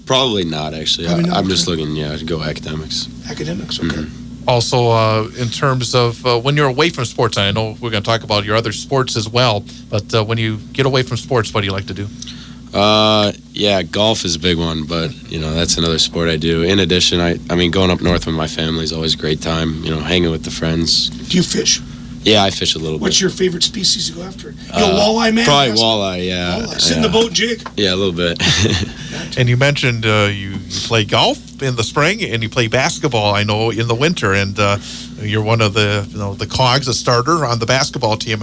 Probably not, actually. I'm just looking, to go academics. Academics, okay. Also, in terms of when you're away from sports, I know we're going to talk about your other sports as well, but when you get away from sports, what do you like to do? Yeah, golf is a big one, but, that's another sport I do. In addition, I mean, going up north with my family is always a great time, hanging with the friends. Do you fish? Yeah, I fish a little bit. What's your favorite species to go after? Walleye, man? Probably walleye, yeah. Walleye. Sit in the boat, jig? Yeah, a little bit. And you mentioned you play golf in the spring and you play basketball, I know, in the winter. And you're one of the cogs, a starter on the basketball team.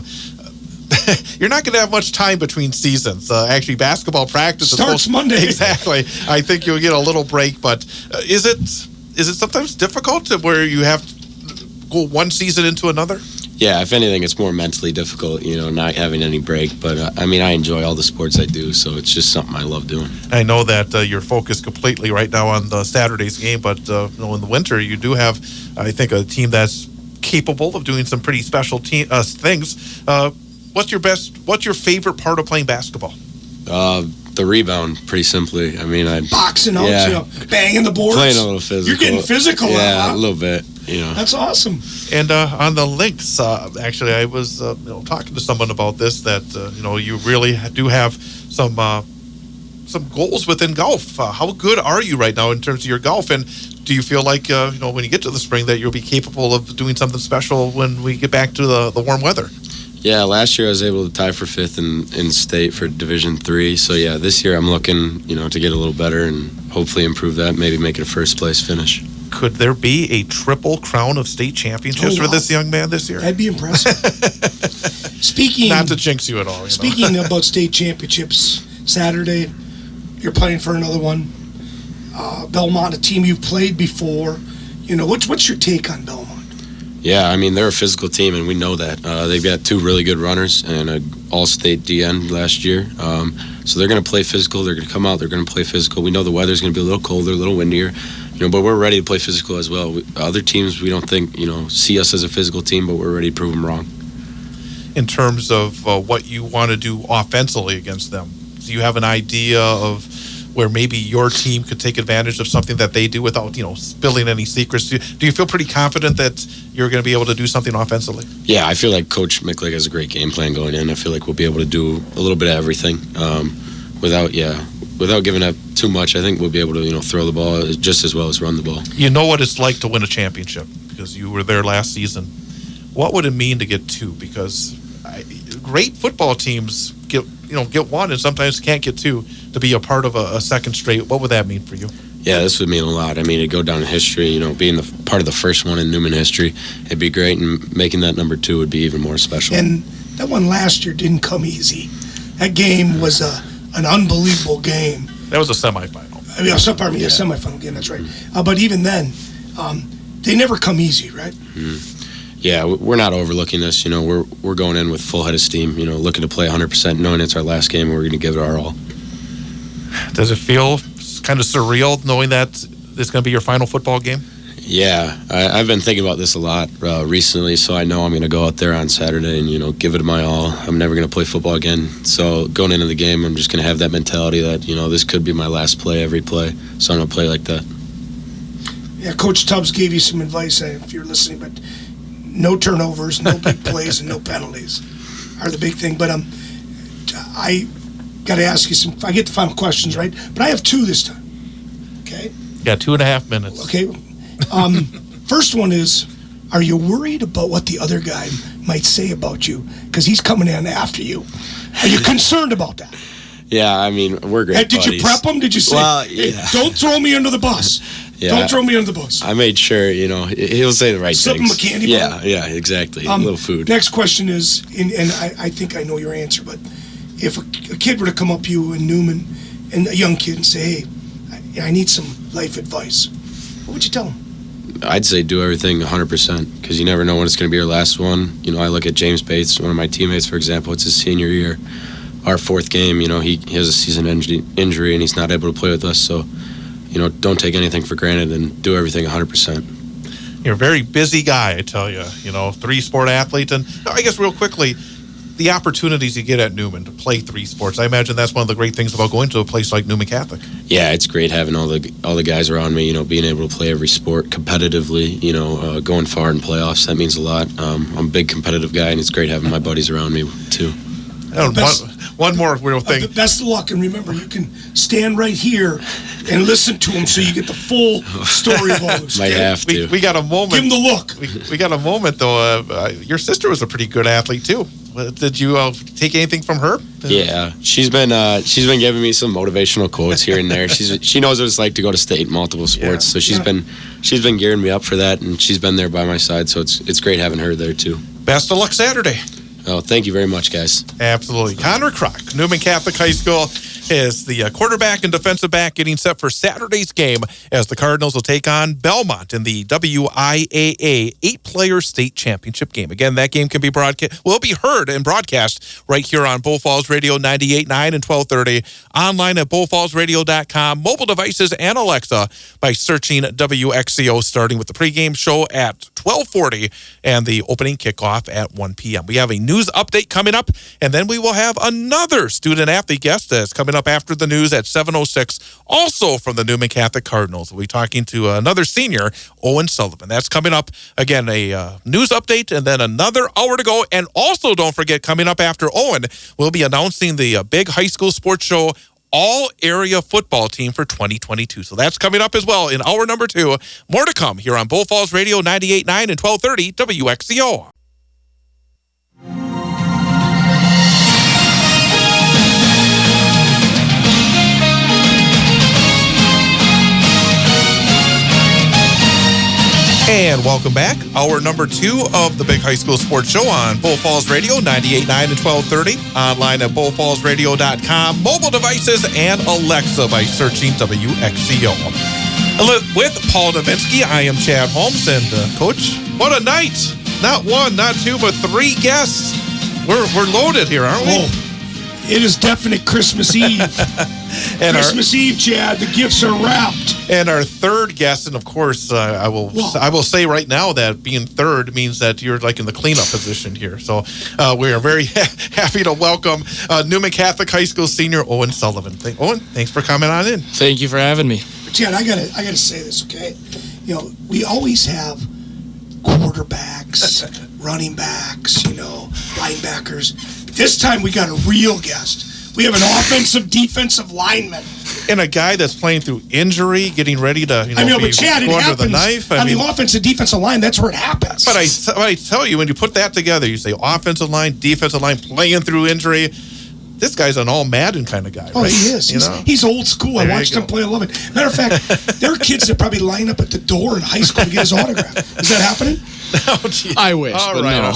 You're not going to have much time between seasons. Actually, basketball practice starts Monday. Exactly. I think you'll get a little break. But is it sometimes difficult where you have to go one season into another? Yeah, if anything, it's more mentally difficult, not having any break. But, I enjoy all the sports I do, so it's just something I love doing. I know that you're focused completely right now on the Saturday's game, but in the winter, you do have, I think, a team that's capable of doing some pretty special things. What's your favorite part of playing basketball? The rebound, pretty simply. Boxing out, banging the boards. Playing a little physical. You're getting physical. Yeah, a little bit. That's awesome. And on the links, actually, I was talking to someone about this. That you really do have some goals within golf. How good are you right now in terms of your golf? And do you feel like when you get to the spring that you'll be capable of doing something special when we get back to the warm weather? Yeah, last year I was able to tie for 5th in state for Division III. So yeah, this year I'm looking, to get a little better and hopefully improve that. Maybe make it a first place finish. Could there be a triple crown of state championships for this young man this year? That'd be impressive. Speaking, not to jinx you at all. Speaking about state championships, Saturday, you're playing for another one. Belmont, a team you've played before. What's your take on Belmont? Yeah, they're a physical team, and we know that. They've got 2 really good runners and an all-state DN last year. So they're going to play physical. They're going to come out. They're going to play physical. We know the weather's going to be a little colder, a little windier, but we're ready to play physical as well. Other teams, we don't think, see us as a physical team, but we're ready to prove them wrong. In terms of what you want to do offensively against them, do you have an idea of where maybe your team could take advantage of something that they do without, spilling any secrets? Do you feel pretty confident that you're going to be able to do something offensively? Yeah, I feel like Coach Micklick has a great game plan going in. I feel like we'll be able to do a little bit of everything without giving up too much. I think we'll be able to, throw the ball just as well as run the ball. You know what it's like to win a championship because you were there last season. What would it mean to get 2? Because great football teams get one and sometimes can't get 2. To be a part of a second straight, what would that mean for you? Yeah, this would mean a lot. It'd go down in history, being the part of the first one in Newman history, it'd be great, and making that number 2 would be even more special. And that one last year didn't come easy. That game was an unbelievable game. That was a semifinal. Semifinal game, that's right. But even then, they never come easy, right? Mm-hmm. Yeah, we're not overlooking this. We're going in with full head of steam, looking to play 100%, knowing it's our last game, and we're going to give it our all. Does it feel kind of surreal knowing that it's going to be your final football game? Yeah, I've been thinking about this a lot recently, so I know I'm going to go out there on Saturday and, give it my all. I'm never going to play football again. So going into the game, I'm just going to have that mentality that, this could be my last play, every play. So I'm going to play like that. Yeah, Coach Tubbs gave you some advice, if you're listening, but no turnovers, no big plays, and no penalties are the big thing. But I got to ask you I get the final questions, right? But I have 2 this time, okay? Yeah, 2.5 minutes. Okay. First one is, are you worried about what the other guy might say about you? Because he's coming in after you. Are you concerned about that? Yeah, we're great Did you prep him? Did you say, hey, don't throw me under the bus? Yeah, don't throw me under the bus. I made sure, he'll say the right things. Something a candy bar? Yeah, exactly. A little food. Next question is, and I think I know your answer, but if a kid were to come up to you in Newman, and a young kid, and say, hey, I need some life advice, what would you tell him? I'd say do everything 100% because you never know when it's going to be your last one. I look at James Bates, one of my teammates, for example. It's his senior year. Our 4th game, he has a season injury and he's not able to play with us. So, don't take anything for granted and do everything 100%. You're a very busy guy, I tell you. 3-sport athlete. And I guess real quickly, the opportunities you get at Newman to play 3 sports. I imagine that's one of the great things about going to a place like Newman Catholic. Yeah, it's great having all the guys around me, being able to play every sport competitively, going far in playoffs. That means a lot. I'm a big competitive guy, and it's great having my buddies around me, too. One more real thing. Best of luck, and remember, you can stand right here and listen to him so you get the full story of all this. Might have to. We got a moment. Give him the look. We got a moment, though. Your sister was a pretty good athlete, too. Did you take anything from her? Yeah, she's been giving me some motivational quotes here and there. She knows what it's like to go to state multiple sports, so she's been gearing me up for that, and she's been there by my side. So it's great having her there too. Best of luck Saturday. Oh, thank you very much, guys. Absolutely. Connor Krach, Newman Catholic High School, is the quarterback and defensive back getting set for Saturday's game as the Cardinals will take on Belmont in the WIAA 8-player state championship game. Again, that game can be will be heard and broadcast right here on Bull Falls Radio 98.9 and 1230, online at bullfallsradio.com, mobile devices and Alexa by searching WXCO, starting with the pregame show at 12:40 and the opening kickoff at 1 p.m. We have a news update coming up, and then we will have another student-athlete guest that's coming up after the news at 7:06, also from the Newman Catholic Cardinals. We'll be talking to another senior, Owen Sullivan. That's coming up, again, a news update, and then another hour to go. And also, don't forget, coming up after Owen, we'll be announcing the big high school sports show all-area football team for 2022. So that's coming up as well in hour number 2. More to come here on Bull Falls Radio 98.9 and 1230 WXCO. And welcome back. Hour number 2 of the Big High School Sports Show on Bull Falls Radio 98.9 and 1230. Online at bullfallsradio.com. Mobile devices and Alexa by searching WXCO. With Paul Nowinski, I am Chad Holmes. And Coach, what a night. Not 1, not 2, but 3 guests. We're loaded here, aren't we? It is definite Christmas Eve. Christmas Eve, Chad. The gifts are wrapped. And our third guest, and of course, I will say right now that being third means that you're like in the cleanup position here. So we are very happy to welcome Newman Catholic High School senior Owen Sullivan. Owen, thanks for coming on in. Thank you for having me. Chad, I gotta say this, okay? We always have quarterbacks, running backs, linebackers. This time we got a real guest. We have an offensive, defensive lineman. And a guy that's playing through injury, getting ready to, but Chad, it happens. The knife. I mean, offensive, defensive line, that's where it happens. But I tell you, when you put that together, you say offensive line, defensive line, playing through injury. This guy's an all Madden kind of guy, right? Oh, he is. He's old school. I watched him play. I love it. Matter of fact, there are kids that probably line up at the door in high school to get his autograph. Is that happening? Oh, I wish, but no.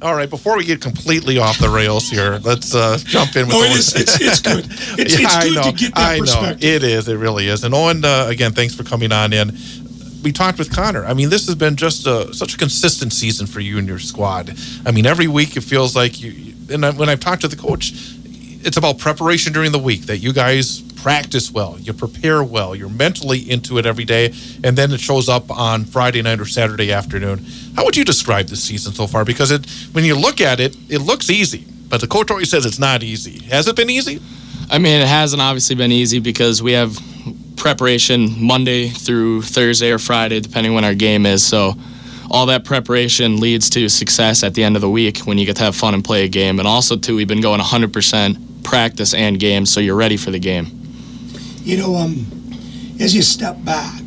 All right, before we get completely off the rails here, let's jump in with Owen. It's good. It's good to get that perspective. It is. It really is. And Owen, again, thanks for coming on in. We talked with Connor. I mean, this has been just such a consistent season for you and your squad. I mean, every week it feels like when I've talked to the coach, it's about preparation during the week, that you guys practice well, you prepare well, you're mentally into it every day, and then it shows up on Friday night or Saturday afternoon. How would you describe this season so far? Because when you look at it, it looks easy, but the coach always says it's not easy. Has it been easy? I mean, it hasn't obviously been easy because we have preparation Monday through Thursday or Friday, depending when our game is. So all that preparation leads to success at the end of the week when you get to have fun and play a game. And also, too, we've been going 100% practice and game, so you're ready for the game. As you step back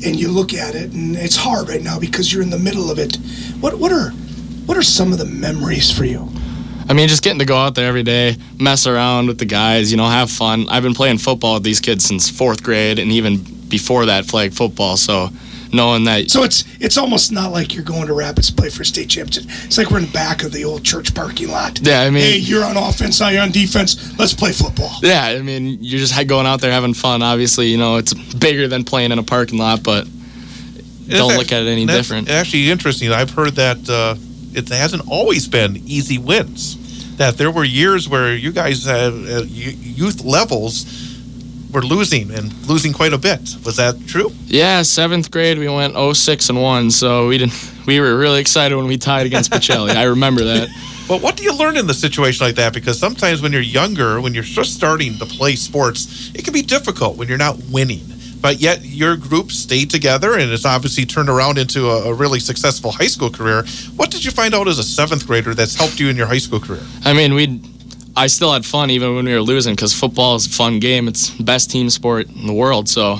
and you look at it, and it's hard right now because you're in the middle of it, what are some of the memories for you? I mean, just getting to go out there every day, mess around with the guys, have fun. I've been playing football with these kids since 4th grade and even before that, flag football, so knowing that. So it's almost not like you're going to Rapids to play for a state championship. It's like we're in the back of the old church parking lot. Yeah, I mean. Hey, you're on offense, now you're on defense. Let's play football. Yeah, I mean, you're just going out there having fun. Obviously, it's bigger than playing in a parking lot, but don't look at it any different. Actually interesting. I've heard that it hasn't always been easy wins. That there were years where you guys had youth levels were losing and losing quite a bit. Was that true? Yeah, 7th grade we went 0-6-1, so we were really excited when we tied against Pacelli. I remember that. But what do you learn in a situation like that? Because sometimes when you're younger, when you're just starting to play sports, it can be difficult when you're not winning. But yet your group stayed together, and it's obviously turned around into a really successful high school career. What did you find out as a 7th grader that's helped you in your high school career? I mean, I still had fun even when we were losing, because football is a fun game. It's the best team sport in the world. So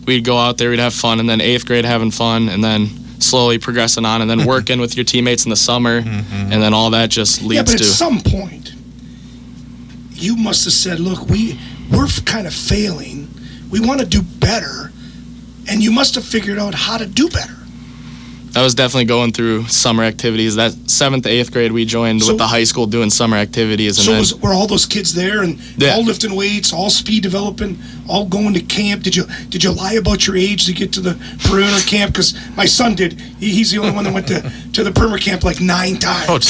we'd go out there, we'd have fun, and then 8th grade having fun, and then slowly progressing on, and then working with your teammates in the summer, and then all that just leads to... Yeah, but at some point, you must have said, look, we're kind of failing. We want to do better, and you must have figured out how to do better. I was definitely going through summer activities. That 7th, 8th grade, we joined with the high school doing summer activities. And were all those kids there and all lifting weights, all speed developing, all going to camp? Did you lie about your age to get to the perimeter camp? Because my son did. He's the only one that went to the perimeter camp like 9 times.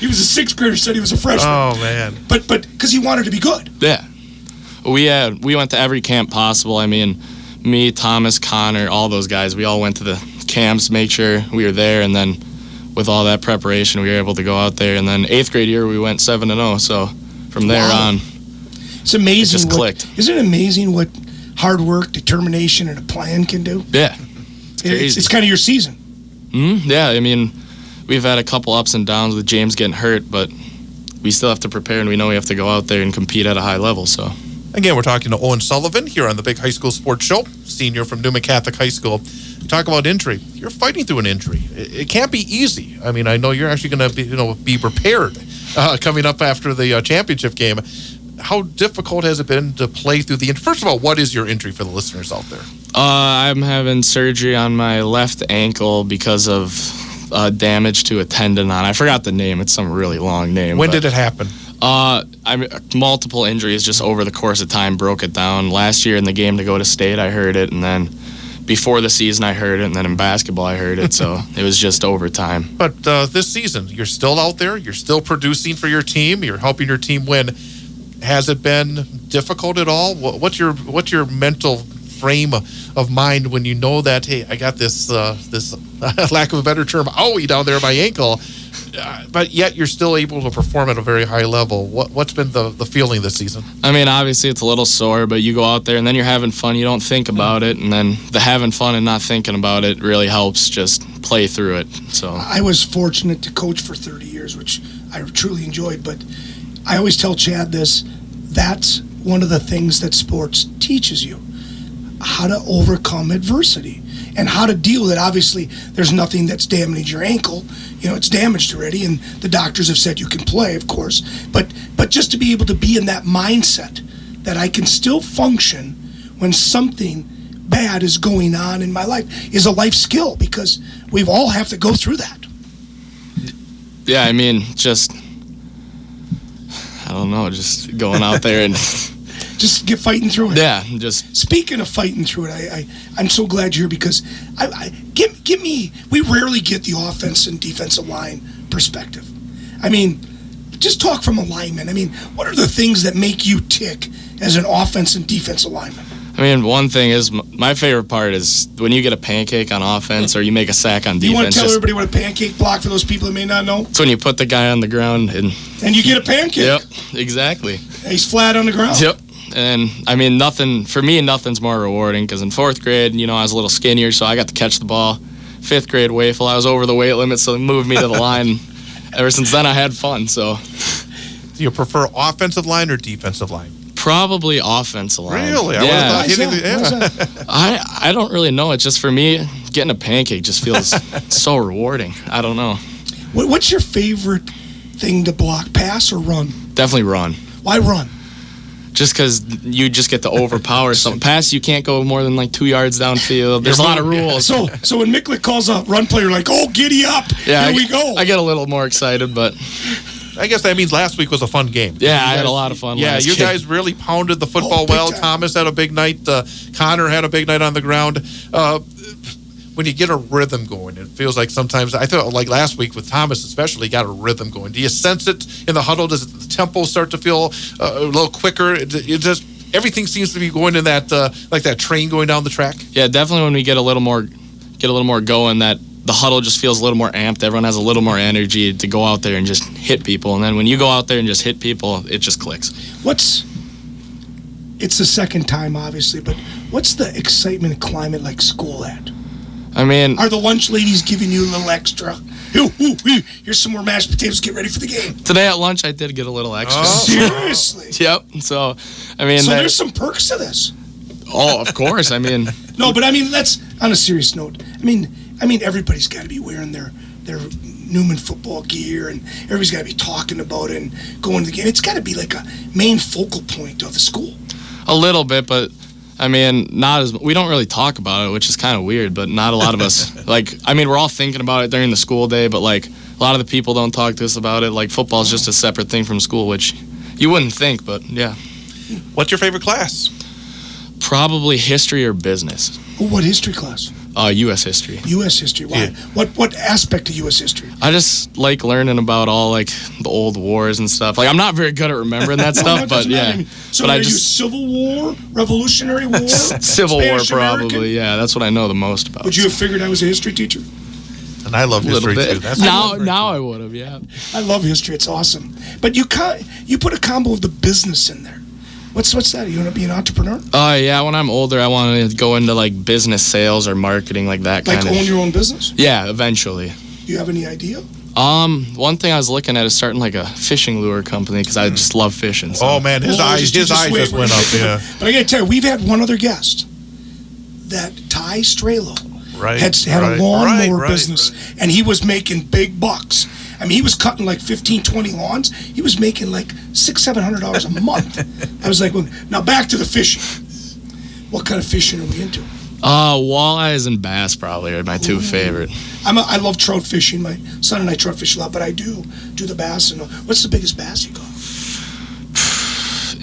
He was a 6th grader, said he was a freshman. Oh, man. But because he wanted to be good. Yeah. We went to every camp possible. I mean, me, Thomas, Connor, all those guys, we all went to the camps, make sure we were there, and then with all that preparation, we were able to go out there. And then 8th grade year, we went 7-0. So from there on, it's amazing. It just clicked. Isn't it amazing what hard work, determination, and a plan can do? Yeah, it's crazy. It's kind of your season. Yeah, I mean, we've had a couple ups and downs with James getting hurt, but we still have to prepare, and we know we have to go out there and compete at a high level. So. Again, we're talking to Owen Sullivan here on the Big High School Sports Show, senior from Newman Catholic High School. Talk about injury. You're fighting through an injury. It can't be easy. I mean, I know you're actually going to be prepared coming up after the championship game. How difficult has it been to play through the injury? First of all, what is your injury for the listeners out there? I'm having surgery on my left ankle because of damage to a tendon on. I forgot the name. It's some really long name. When did it happen? Multiple injuries just over the course of time broke it down. Last year in the game to go to state, I heard it, and then before the season I heard it, and then in basketball I heard it, so it was just over time. But this season, you're still out there, you're still producing for your team, you're helping your team win. Has it been difficult at all? What's your mental frame of mind when you know that, hey, I got this lack of a better term, owie down there at my ankle, but yet you're still able to perform at a very high level? What's been the feeling this season? I mean, obviously it's a little sore, but you go out there and then you're having fun. You don't think about it, and then the having fun and not thinking about it really helps just play through it. So I was fortunate to coach for 30 years, which I truly enjoyed, but I always tell Chad this, that's one of the things that sports teaches you, how to overcome adversity and how to deal with it. Obviously, there's nothing that's damaged your ankle. You know, it's damaged already, and the doctors have said you can play, of course. But just to be able to be in that mindset that I can still function when something bad is going on in my life is a life skill, because we all have to go through that. Yeah, I mean, I don't know, just going out there and... Just get fighting through it. Yeah, just... Speaking of fighting through it, I'm so glad you're here, because give me... We rarely get the offense and defensive line perspective. I mean, just talk from a lineman. I mean, what are the things that make you tick as an offense and defensive lineman? I mean, one thing is, my favorite part is when you get a pancake on offense or you make a sack on defense. You want to tell everybody what a pancake block for those people that may not know? It's when you put the guy on the ground and you get a pancake. Yep, exactly. He's flat on the ground. Yep. And, I mean, nothing's more rewarding, because in 4th grade, I was a little skinnier, so I got to catch the ball. 5th grade, Wafel, I was over the weight limit, so they moved me to the line. Ever since then, I had fun, so. Do you prefer offensive line or defensive line? Probably offensive line. Really? Yeah. I I don't really know. It's just, for me, getting a pancake just feels so rewarding. I don't know. What's your favorite thing to block, pass or run? Definitely run. Why run? Just because you just get to overpower something. Pass, you can't go more than like 2 yards downfield. There's a lot of rules. So when Miklik calls a run play, you're like, oh, giddy up. Yeah, Here we go. I get a little more excited, but... I guess that means last week was a fun game. Yeah, I had a lot of fun last you guys really pounded the football well. Time. Thomas had a big night. Connor had a big night on the ground. When you get a rhythm going, it feels like sometimes, I thought like last week with Thomas especially, got a rhythm going. Do you sense it in the huddle? Does the tempo start to feel a little quicker? everything seems to be going in that like that train going down the track. Yeah, definitely. When we get a little more going, that the huddle just feels a little more amped. Everyone has a little more energy to go out there and just hit people. And then when you go out there and just hit people, it just clicks. It's the second time, obviously, but what's the excitement and climate like school at? I mean, are the lunch ladies giving you a little extra? Here's some more mashed potatoes. Get ready for the game. Today at lunch, I did get a little extra. Oh. Seriously? Yep. So, I mean, there's some perks to this. Oh, of course. I mean, no, but I mean, let's on a serious note. I mean, everybody's got to be wearing their Newman football gear, and everybody's got to be talking about it and going to the game. It's got to be like a main focal point of the school. A little bit, but I mean, we don't really talk about it, which is kind of weird, but not a lot of us, we're all thinking about it during the school day, but like a lot of the people don't talk to us about it. Like football is just a separate thing from school, which you wouldn't think, but yeah. What's your favorite class? Probably history or business. What history class? U.S. history. U.S. history. Why? Yeah. What aspect of U.S. history? I just like learning about all like the old wars and stuff. Like I'm not very good at remembering that stuff, but yeah. So are you Civil War, Revolutionary War, Civil War probably? American? Yeah, that's what I know the most about. Would you have figured I was a history teacher? And I love history too. Now I would have. Yeah. I love history. It's awesome. But you put a combo of the business in there. What's that? You want to be an entrepreneur? Yeah. When I'm older, I want to go into like business sales or marketing, like that kind of. Like own your own business? Yeah, eventually. Do you have any idea? One thing I was looking at is starting like a fishing lure company because I just love fishing. So. Oh man, his eyes just went up. Yeah. But I got to tell you, we've had one other guest, that Ty Strelo, had a lawnmower business, and he was making big bucks. I mean, he was cutting like 15, 20 lawns. He was making like $600-700 a month. I was like, well, now back to the fishing. What kind of fishing are we into? Walleyes and bass probably are my two favorite. I love trout fishing. My son and I trout fish a lot, but I do the bass. And what's the biggest bass you got?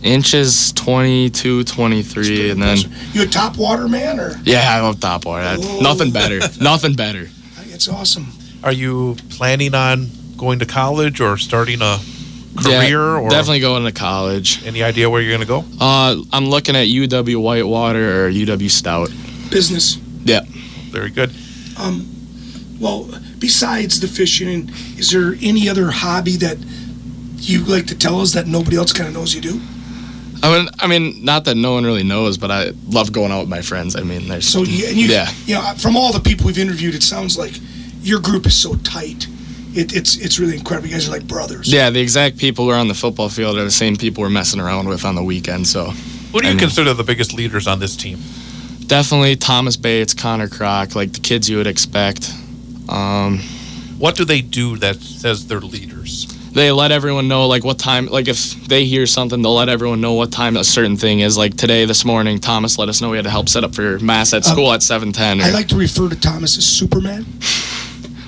Inches 22, 23, and then you a top water man or? Yeah, I love top water. Nothing better. Nothing better. It's awesome. Are you planning on going to college or starting a career? Or definitely going to college. Any idea where you're going to go? I'm looking at UW Whitewater or UW Stout. Business. Yeah. Very good. Well, besides the fishing, is there any other hobby that you like to tell us that nobody else kind of knows you do? I mean, not that no one really knows, but I love going out with my friends. I mean, there's you know, from all the people we've interviewed, it sounds like your group is so tight. It's really incredible. You guys are like brothers. Yeah, the exact people who are on the football field are the same people we're messing around with on the weekend. So, who do you consider the biggest leaders on this team? Definitely Thomas Bates, Connor Krach, like the kids you would expect. What do they do that says they're leaders? They let everyone know, like, what time, like, if they hear something, they'll let everyone know what time a certain thing is. Like, today, this morning, Thomas let us know we had to help set up for mass at school at 7:10. I like to refer to Thomas as Superman.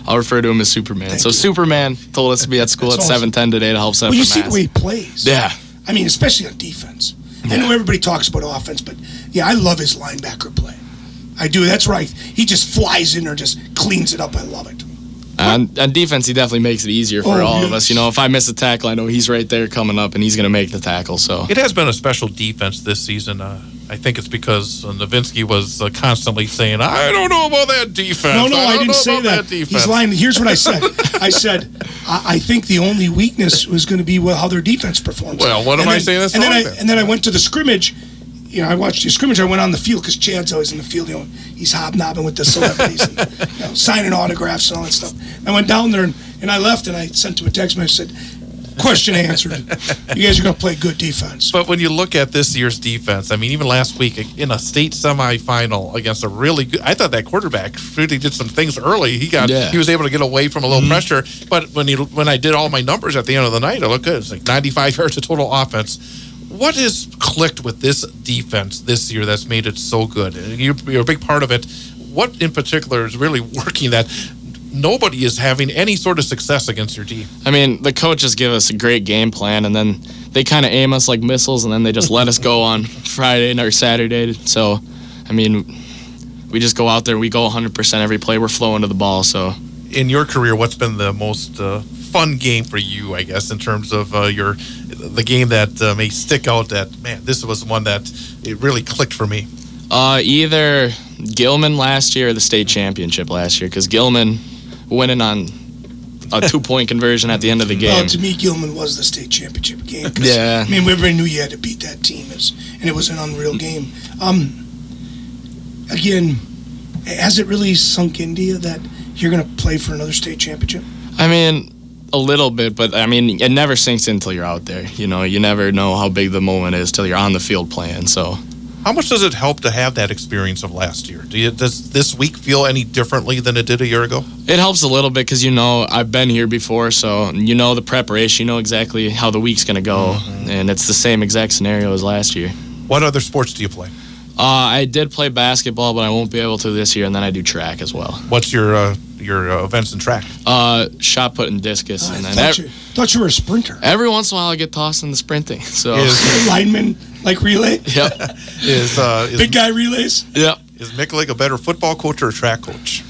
I'll refer to him as Superman. Thank you. Superman told us to be at school at 7:10 today to help set up for mass. Well, you see the way he plays. Yeah. I mean, especially on defense. Yeah. I know everybody talks about offense, but, yeah, I love his linebacker play. I do. That's right. He just flies in there and just cleans it up. I love it. On defense, he definitely makes it easier for all of us. You know, if I miss a tackle, I know he's right there coming up, and he's going to make the tackle. So it has been a special defense this season. I think it's because Nowitzki was constantly saying, I don't know about that defense. No, I didn't say that. He's lying. Here's what I said. I said, I think the only weakness was going to be how their defense performs. Well, what am I saying? That's and then I went to the scrimmage. You know, I watched the scrimmage. I went on the field because Chad's always in the field. You know, he's hobnobbing with the celebrities and signing autographs and all that stuff. I went down there and I left and I sent him a text message. Said, question answered. You guys are going to play good defense. But when you look at this year's defense, I mean, even last week in a state semifinal against a really good, I thought that quarterback really did some things early. He was able to get away from a little pressure. But when I did all my numbers at the end of the night, it looked good. It's like 95 yards of total offense. What has clicked with this defense this year that's made it so good? You're a big part of it. What in particular is really working that nobody is having any sort of success against your team? I mean, the coaches give us a great game plan, and then they kind of aim us like missiles, and then they just let us go on Friday or Saturday. So, I mean, we just go out there, we go 100% every play. We're flowing to the ball. So, in your career, what's been the most fun game for you, I guess, in terms of the game that may stick out that, man, this was one that it really clicked for me? Either Gilman last year or the state championship last year, because Gilman winning on a 2-point conversion at the end of the game. Well, to me, Gilman was the state championship game. Yeah. I mean, everybody knew you had to beat that team, and it was an unreal game. Again, has it really sunk into you that you're going to play for another state championship? I mean, a little bit, but I mean, it never sinks in until you're out there. You know, you never know how big the moment is till you're on the field playing. So, how much does it help to have that experience of last year? Does this week feel any differently than it did a year ago? It helps a little bit because, you know, I've been here before, so you know the preparation, you know exactly how the week's going to go, and it's the same exact scenario as last year. What other sports do you play? I did play basketball, but I won't be able to this year, and then I do track as well. What's your events in track? Shot put and discus. I And then thought you were a sprinter. every once in a while I get tossed in the sprinting. So Lineman, like relay? Yep. Is Big guy relays? Yep. Is Mikulik a better football coach or a track coach?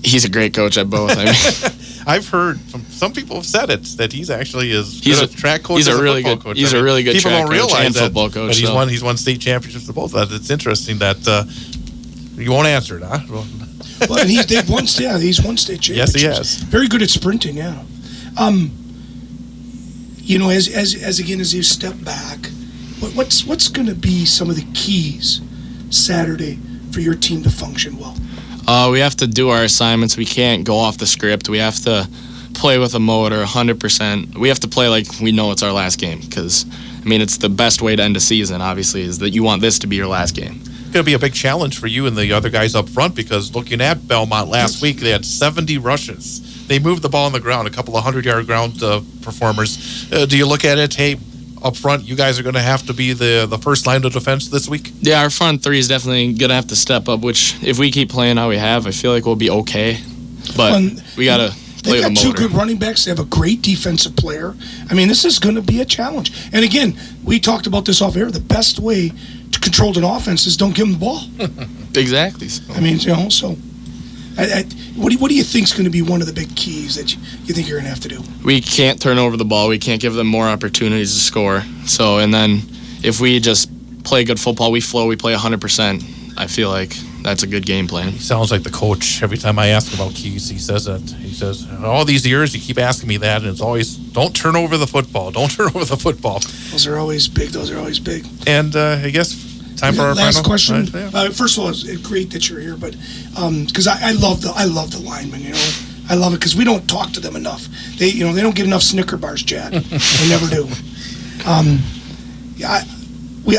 He's a great coach at both. I mean, I've heard from some people have said it that he's actually He's good a- a track coach. he's a as really football good- coach. he's a really good people track don't coach realize and that, football coach, But so. he's won state championships for both. It's interesting that you won't answer it, huh? Well, and he's won state championships. Yes, he has. Very good at sprinting, yeah. You know, as you step back, what's going to be some of the keys Saturday for your team to function well? we have to do our assignments. We can't go off the script. We have to play with a motor 100%. We have to play like we know it's our last game because, I mean, it's the best way to end a season, obviously, is that you want this to be your last game. It's going to be a big challenge for you and the other guys up front because looking at Belmont last week, they had 70 rushes. They moved the ball on the ground, a couple of 100-yard ground performers. Do you look at it, hey, up front, you guys are going to have to be the first line of defense this week? Yeah, our front three is definitely going to have to step up, which if we keep playing how we have, I feel like we'll be okay. But we got to play They've with got the two motor. good running backs. They have a great defensive player. I mean, this is going to be a challenge. And again, we talked about this off air. The best way to control an offense is don't give them the ball. Exactly. So. I mean, you know, so what do you think is going to be one of the big keys that you think you're going to have to do? We can't turn over the ball. We can't give them more opportunities to score. So, and then if we just play good football, we flow, we play 100%, I feel like that's a good game plan. He sounds like the coach. Every time I ask about keys, he says that. He says, all these years, you keep asking me that, and it's always, don't turn over the football. Don't turn over the football. Those are always big. And I guess time for our last final question. Right, yeah. First of all, it's great that you're here, but because I love the linemen. You know, I love it because we don't talk to them enough. They don't get enough Snicker bars, Chad. They never do.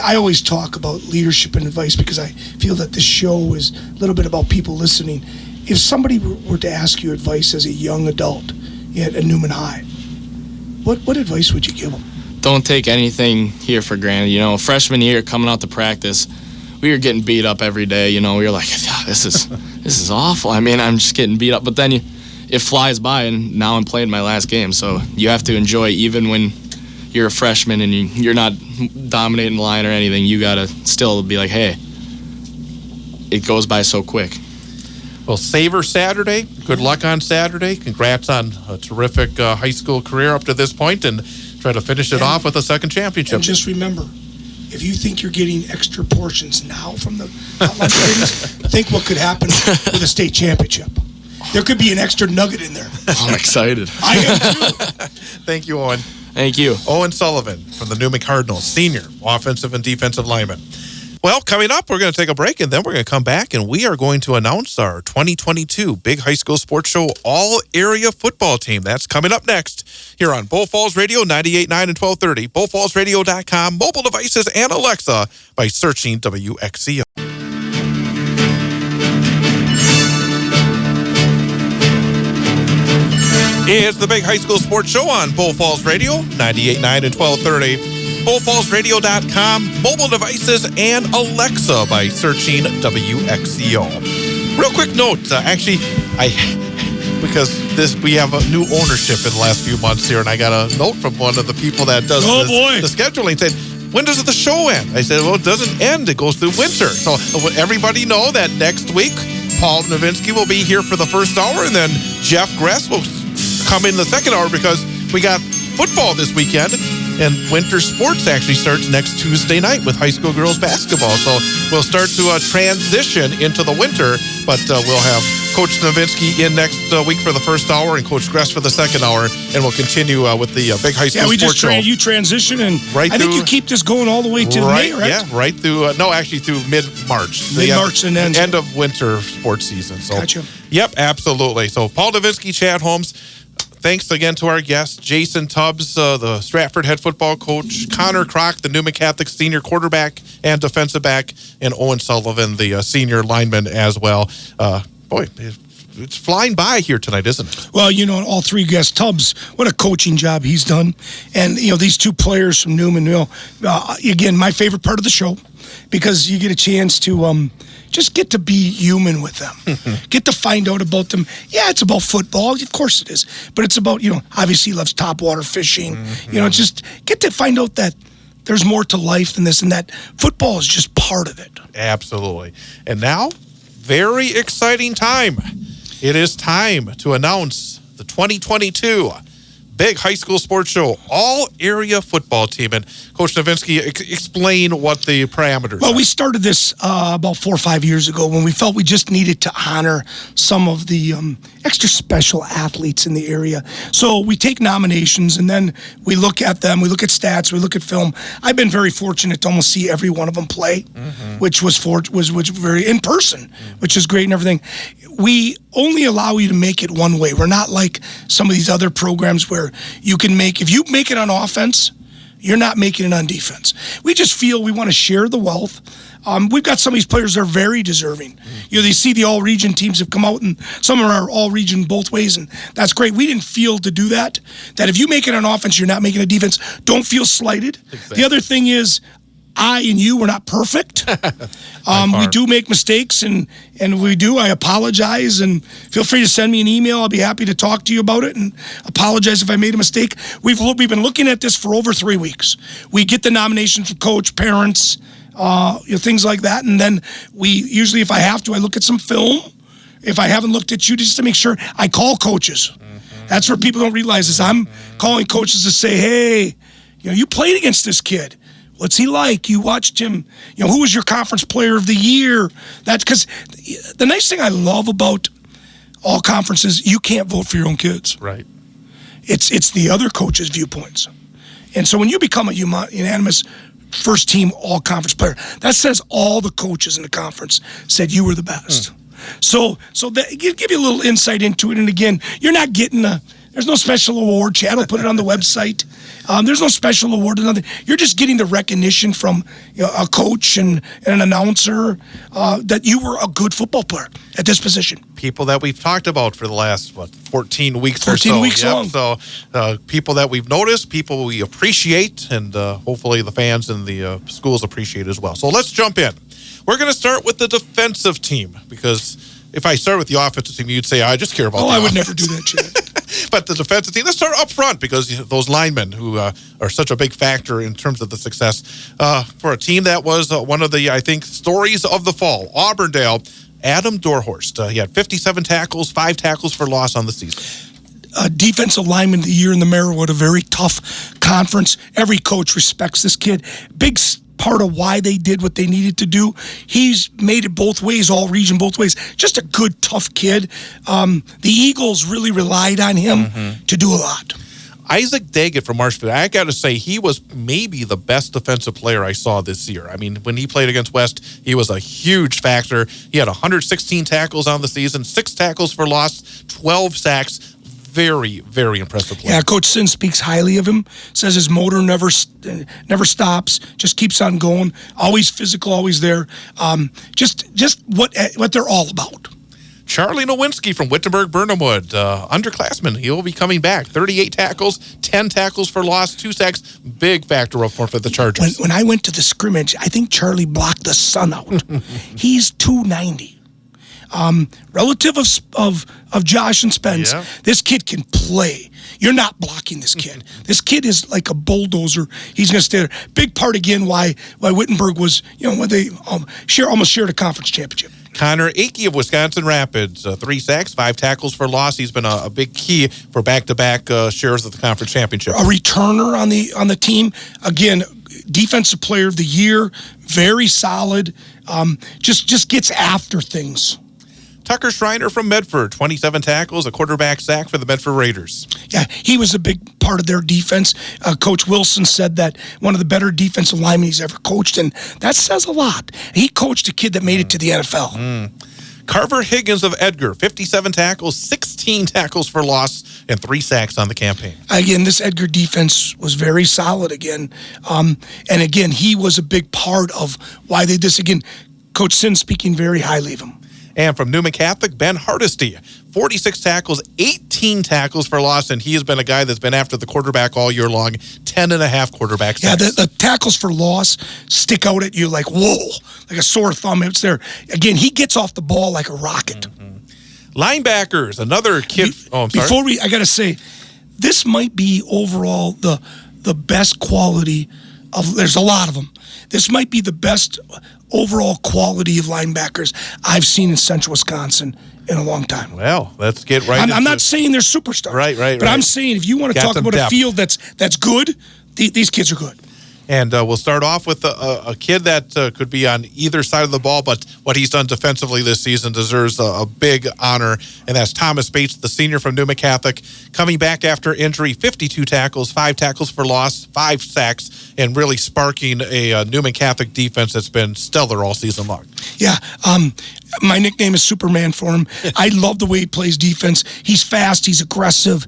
I always talk about leadership and advice because I feel that this show is a little bit about people listening. If somebody were to ask you advice as a young adult at Newman High, what advice would you give them? Don't take anything here for granted. You know, freshman year coming out to practice, we were getting beat up every day. You know, we were like, this is awful. I mean, I'm just getting beat up. But then it flies by, and now I'm playing my last game. So you have to enjoy even when you're a freshman and you're not dominating the line or anything. You got to still be like, hey, it goes by so quick. Well, savor Saturday. Good luck on Saturday. Congrats on a terrific high school career up to this point, and try to finish it off with a second championship. And just remember, if you think you're getting extra portions now from the lunch ladies, think what could happen with a state championship. There could be an extra nugget in there. I'm excited. I am too. Thank you, Owen. Thank you. Owen Sullivan from the Newman Cardinals, senior offensive and defensive lineman. Well, coming up, we're going to take a break, and then we're going to come back, and we are going to announce our 2022 Big High School Sports Show All-Area Football Team. That's coming up next here on Bull Falls Radio, 98.9 and 1230, bullfallsradio.com, mobile devices, and Alexa by searching WXCO. It's the Big High School Sports Show on Bull Falls Radio, 98.9 and 1230. bullfallsradio.com, mobile devices, and Alexa by searching WXCO. Real quick note, because we have a new ownership in the last few months here, and I got a note from one of the people that does the scheduling, said, when does the show end? I said, well, it doesn't end, it goes through winter. So everybody know that next week, Paul Novinsky will be here for the first hour, and then Jeff Gress will come in the second hour because we got football this weekend. And winter sports actually starts next Tuesday night with high school girls basketball. So we'll start to transition into the winter, but we'll have Coach Nowitzki in next week for the first hour and Coach Gress for the second hour, and we'll continue with the big high school sports show. You transition, and right I think you keep this going all the way to May, right? Yeah, right through, actually through mid-March. Mid-March and then end of winter sports season. So, gotcha. Yep, absolutely. So Paul Nowitzki, Chad Holmes, thanks again to our guests, Jason Tubbs, the Stratford head football coach, Connor Krach, the Newman Catholic senior quarterback and defensive back, and Owen Sullivan, the senior lineman as well. Boy, it's flying by here tonight, isn't it? Well, all three guests, Tubbs, what a coaching job he's done. And, these two players from Newman, again, my favorite part of the show, because you get a chance to just get to be human with them. Get to find out about them. Yeah, it's about football. Of course it is. But it's about, obviously he loves topwater fishing. Just get to find out that there's more to life than this, and that football is just part of it. Absolutely. And now, very exciting time. It is time to announce the 2022 Big High School Sports Show all-area football team. And Coach Nowitzki, explain what the parameters are. We started this about 4 or 5 years ago when we felt we just needed to honor some of the extra special athletes in the area. So we take nominations and then we look at them, we look at stats, we look at film. I've been very fortunate to almost see every one of them play, which was very in person, which is great and everything. We only allow you to make it one way. We're not like some of these other programs where you can if you make it on offense, you're not making it on defense. We just feel we want to share the wealth. We've got some of these players that are very deserving. They see the all-region teams have come out, and some of them are all-region both ways, and that's great. We didn't feel to do that. That if you make it on offense, you're not making a defense. Don't feel slighted. Exactly. The other thing is, I and you were not perfect. We do make mistakes, and we do. I apologize, and feel free to send me an email. I'll be happy to talk to you about it and apologize if I made a mistake. We've been looking at this for over 3 weeks. We get the nominations from coach, parents, things like that, and then we usually, if I have to, I look at some film. If I haven't looked at you, just to make sure, I call coaches. That's where people don't realize is I'm calling coaches to say, hey, you played against this kid. What's he like? You watched him. Who was your conference player of the year? That's because the nice thing I love about all conferences, you can't vote for your own kids. Right. It's the other coaches' viewpoints. And so when you become a unanimous first team all conference player, that says all the coaches in the conference said you were the best. So that give you a little insight into it. And again, you're not getting there's no special award. Chad will put it on the website. There's no special award or nothing. You're just getting the recognition from a coach and an announcer that you were a good football player at this position. People that we've talked about for the last, 14 weeks 14 or so. 14 weeks long. So people that we've noticed, people we appreciate, and hopefully the fans and the schools appreciate as well. So let's jump in. We're going to start with the defensive team, because if I start with the offensive team, you'd say, I just care about the I would offense. never do that, Chad. But the defensive team, let's start up front, because those linemen who are such a big factor in terms of the success for a team that was one of the, I think, stories of the fall. Auburndale, Adam Dorhorst. He had 57 tackles, 5 tackles for loss on the season. Defensive lineman of the year in the Merriwood, a very tough conference. Every coach respects this kid. Big part of why they did what they needed to do. He's made it both ways, all region, both ways. Just a good, tough kid. The Eagles really relied on him to do a lot. Isaac Daggett from Marshfield, I got to say, he was maybe the best defensive player I saw this year. I mean, when he played against West, he was a huge factor. He had 116 tackles on the season, 6 tackles for loss, 12 sacks. Very, very impressive player. Yeah, Coach Sin speaks highly of him. Says his motor never stops, just keeps on going. Always physical, always there. Just what they're all about. Charlie Nowinski from Wittenberg-Burnhamwood, underclassman. He'll be coming back. 38 tackles, 10 tackles for loss, 2 sacks. Big factor up front for the Chargers. When I went to the scrimmage, I think Charlie blocked the sun out. He's 290. Relative of Josh and Spence, this kid can play. You're not blocking this kid. This kid is like a bulldozer. He's going to stay there. Big part again why Wittenberg was, when they almost shared a conference championship. Connor Akey of Wisconsin Rapids, 3 sacks, 5 tackles for loss. He's been a big key for back-to-back shares of the conference championship. A returner on the team. Again, defensive player of the year, very solid. Just gets after things. Tucker Schreiner from Medford, 27 tackles, a quarterback sack for the Medford Raiders. Yeah, he was a big part of their defense. Coach Wilson said that one of the better defensive linemen he's ever coached, and that says a lot. He coached a kid that made it to the NFL. Carver Higgins of Edgar, 57 tackles, 16 tackles for loss, and 3 sacks on the campaign. Again, this Edgar defense was very solid again. And again, he was a big part of why they did this. Again, Coach Sin speaking very highly of him. And from Newman Catholic, Ben Hardesty, 46 tackles, 18 tackles for loss, and he has been a guy that's been after the quarterback all year long, 10.5 quarterback sacks. Yeah, the tackles for loss stick out at you like, whoa, like a sore thumb. It's there. Again, he gets off the ball like a rocket. Linebackers, another kid. I'm sorry. I got to say, this might be overall the best quality of, there's a lot of them. This might be the best overall quality of linebackers I've seen in Central Wisconsin in a long time. Well, let's get right I'm not saying they're superstars. Right. But I'm saying if you want to talk about a field that's good, these kids are good. And we'll start off with a kid that could be on either side of the ball, but what he's done defensively this season deserves a big honor, and that's Thomas Bates, the senior from Newman Catholic, coming back after injury, 52 tackles, 5 tackles for loss, 5 sacks, and really sparking a Newman Catholic defense that's been stellar all season long. Yeah, my nickname is Superman for him. I love the way he plays defense. He's fast, he's aggressive.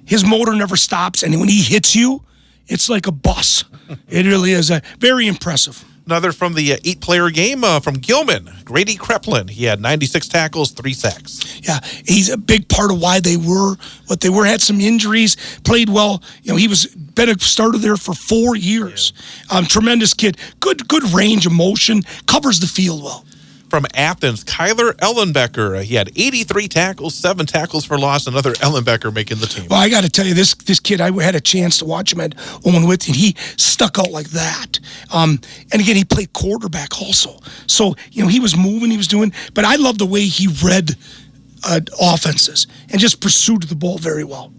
His motor never stops, and when he hits you, it's like a bus. It really is very impressive. Another from the 8-player game from Gilman, Grady Kreplin. He had 96 tackles, 3 sacks. Yeah, he's a big part of why they were what they were. Had some injuries, played well. He was been a starter there for 4 years. Yeah. Tremendous kid, good range of motion, covers the field well. From Athens, Kyler Ellenbecker. He had 83 tackles, 7 tackles for loss. Another Ellenbecker making the team. Well, I got to tell you, this kid, I had a chance to watch him at Owen with, and he stuck out like that. And again, he played quarterback also. So, he was moving, he was doing, but I love the way he read offenses and just pursued the ball very well.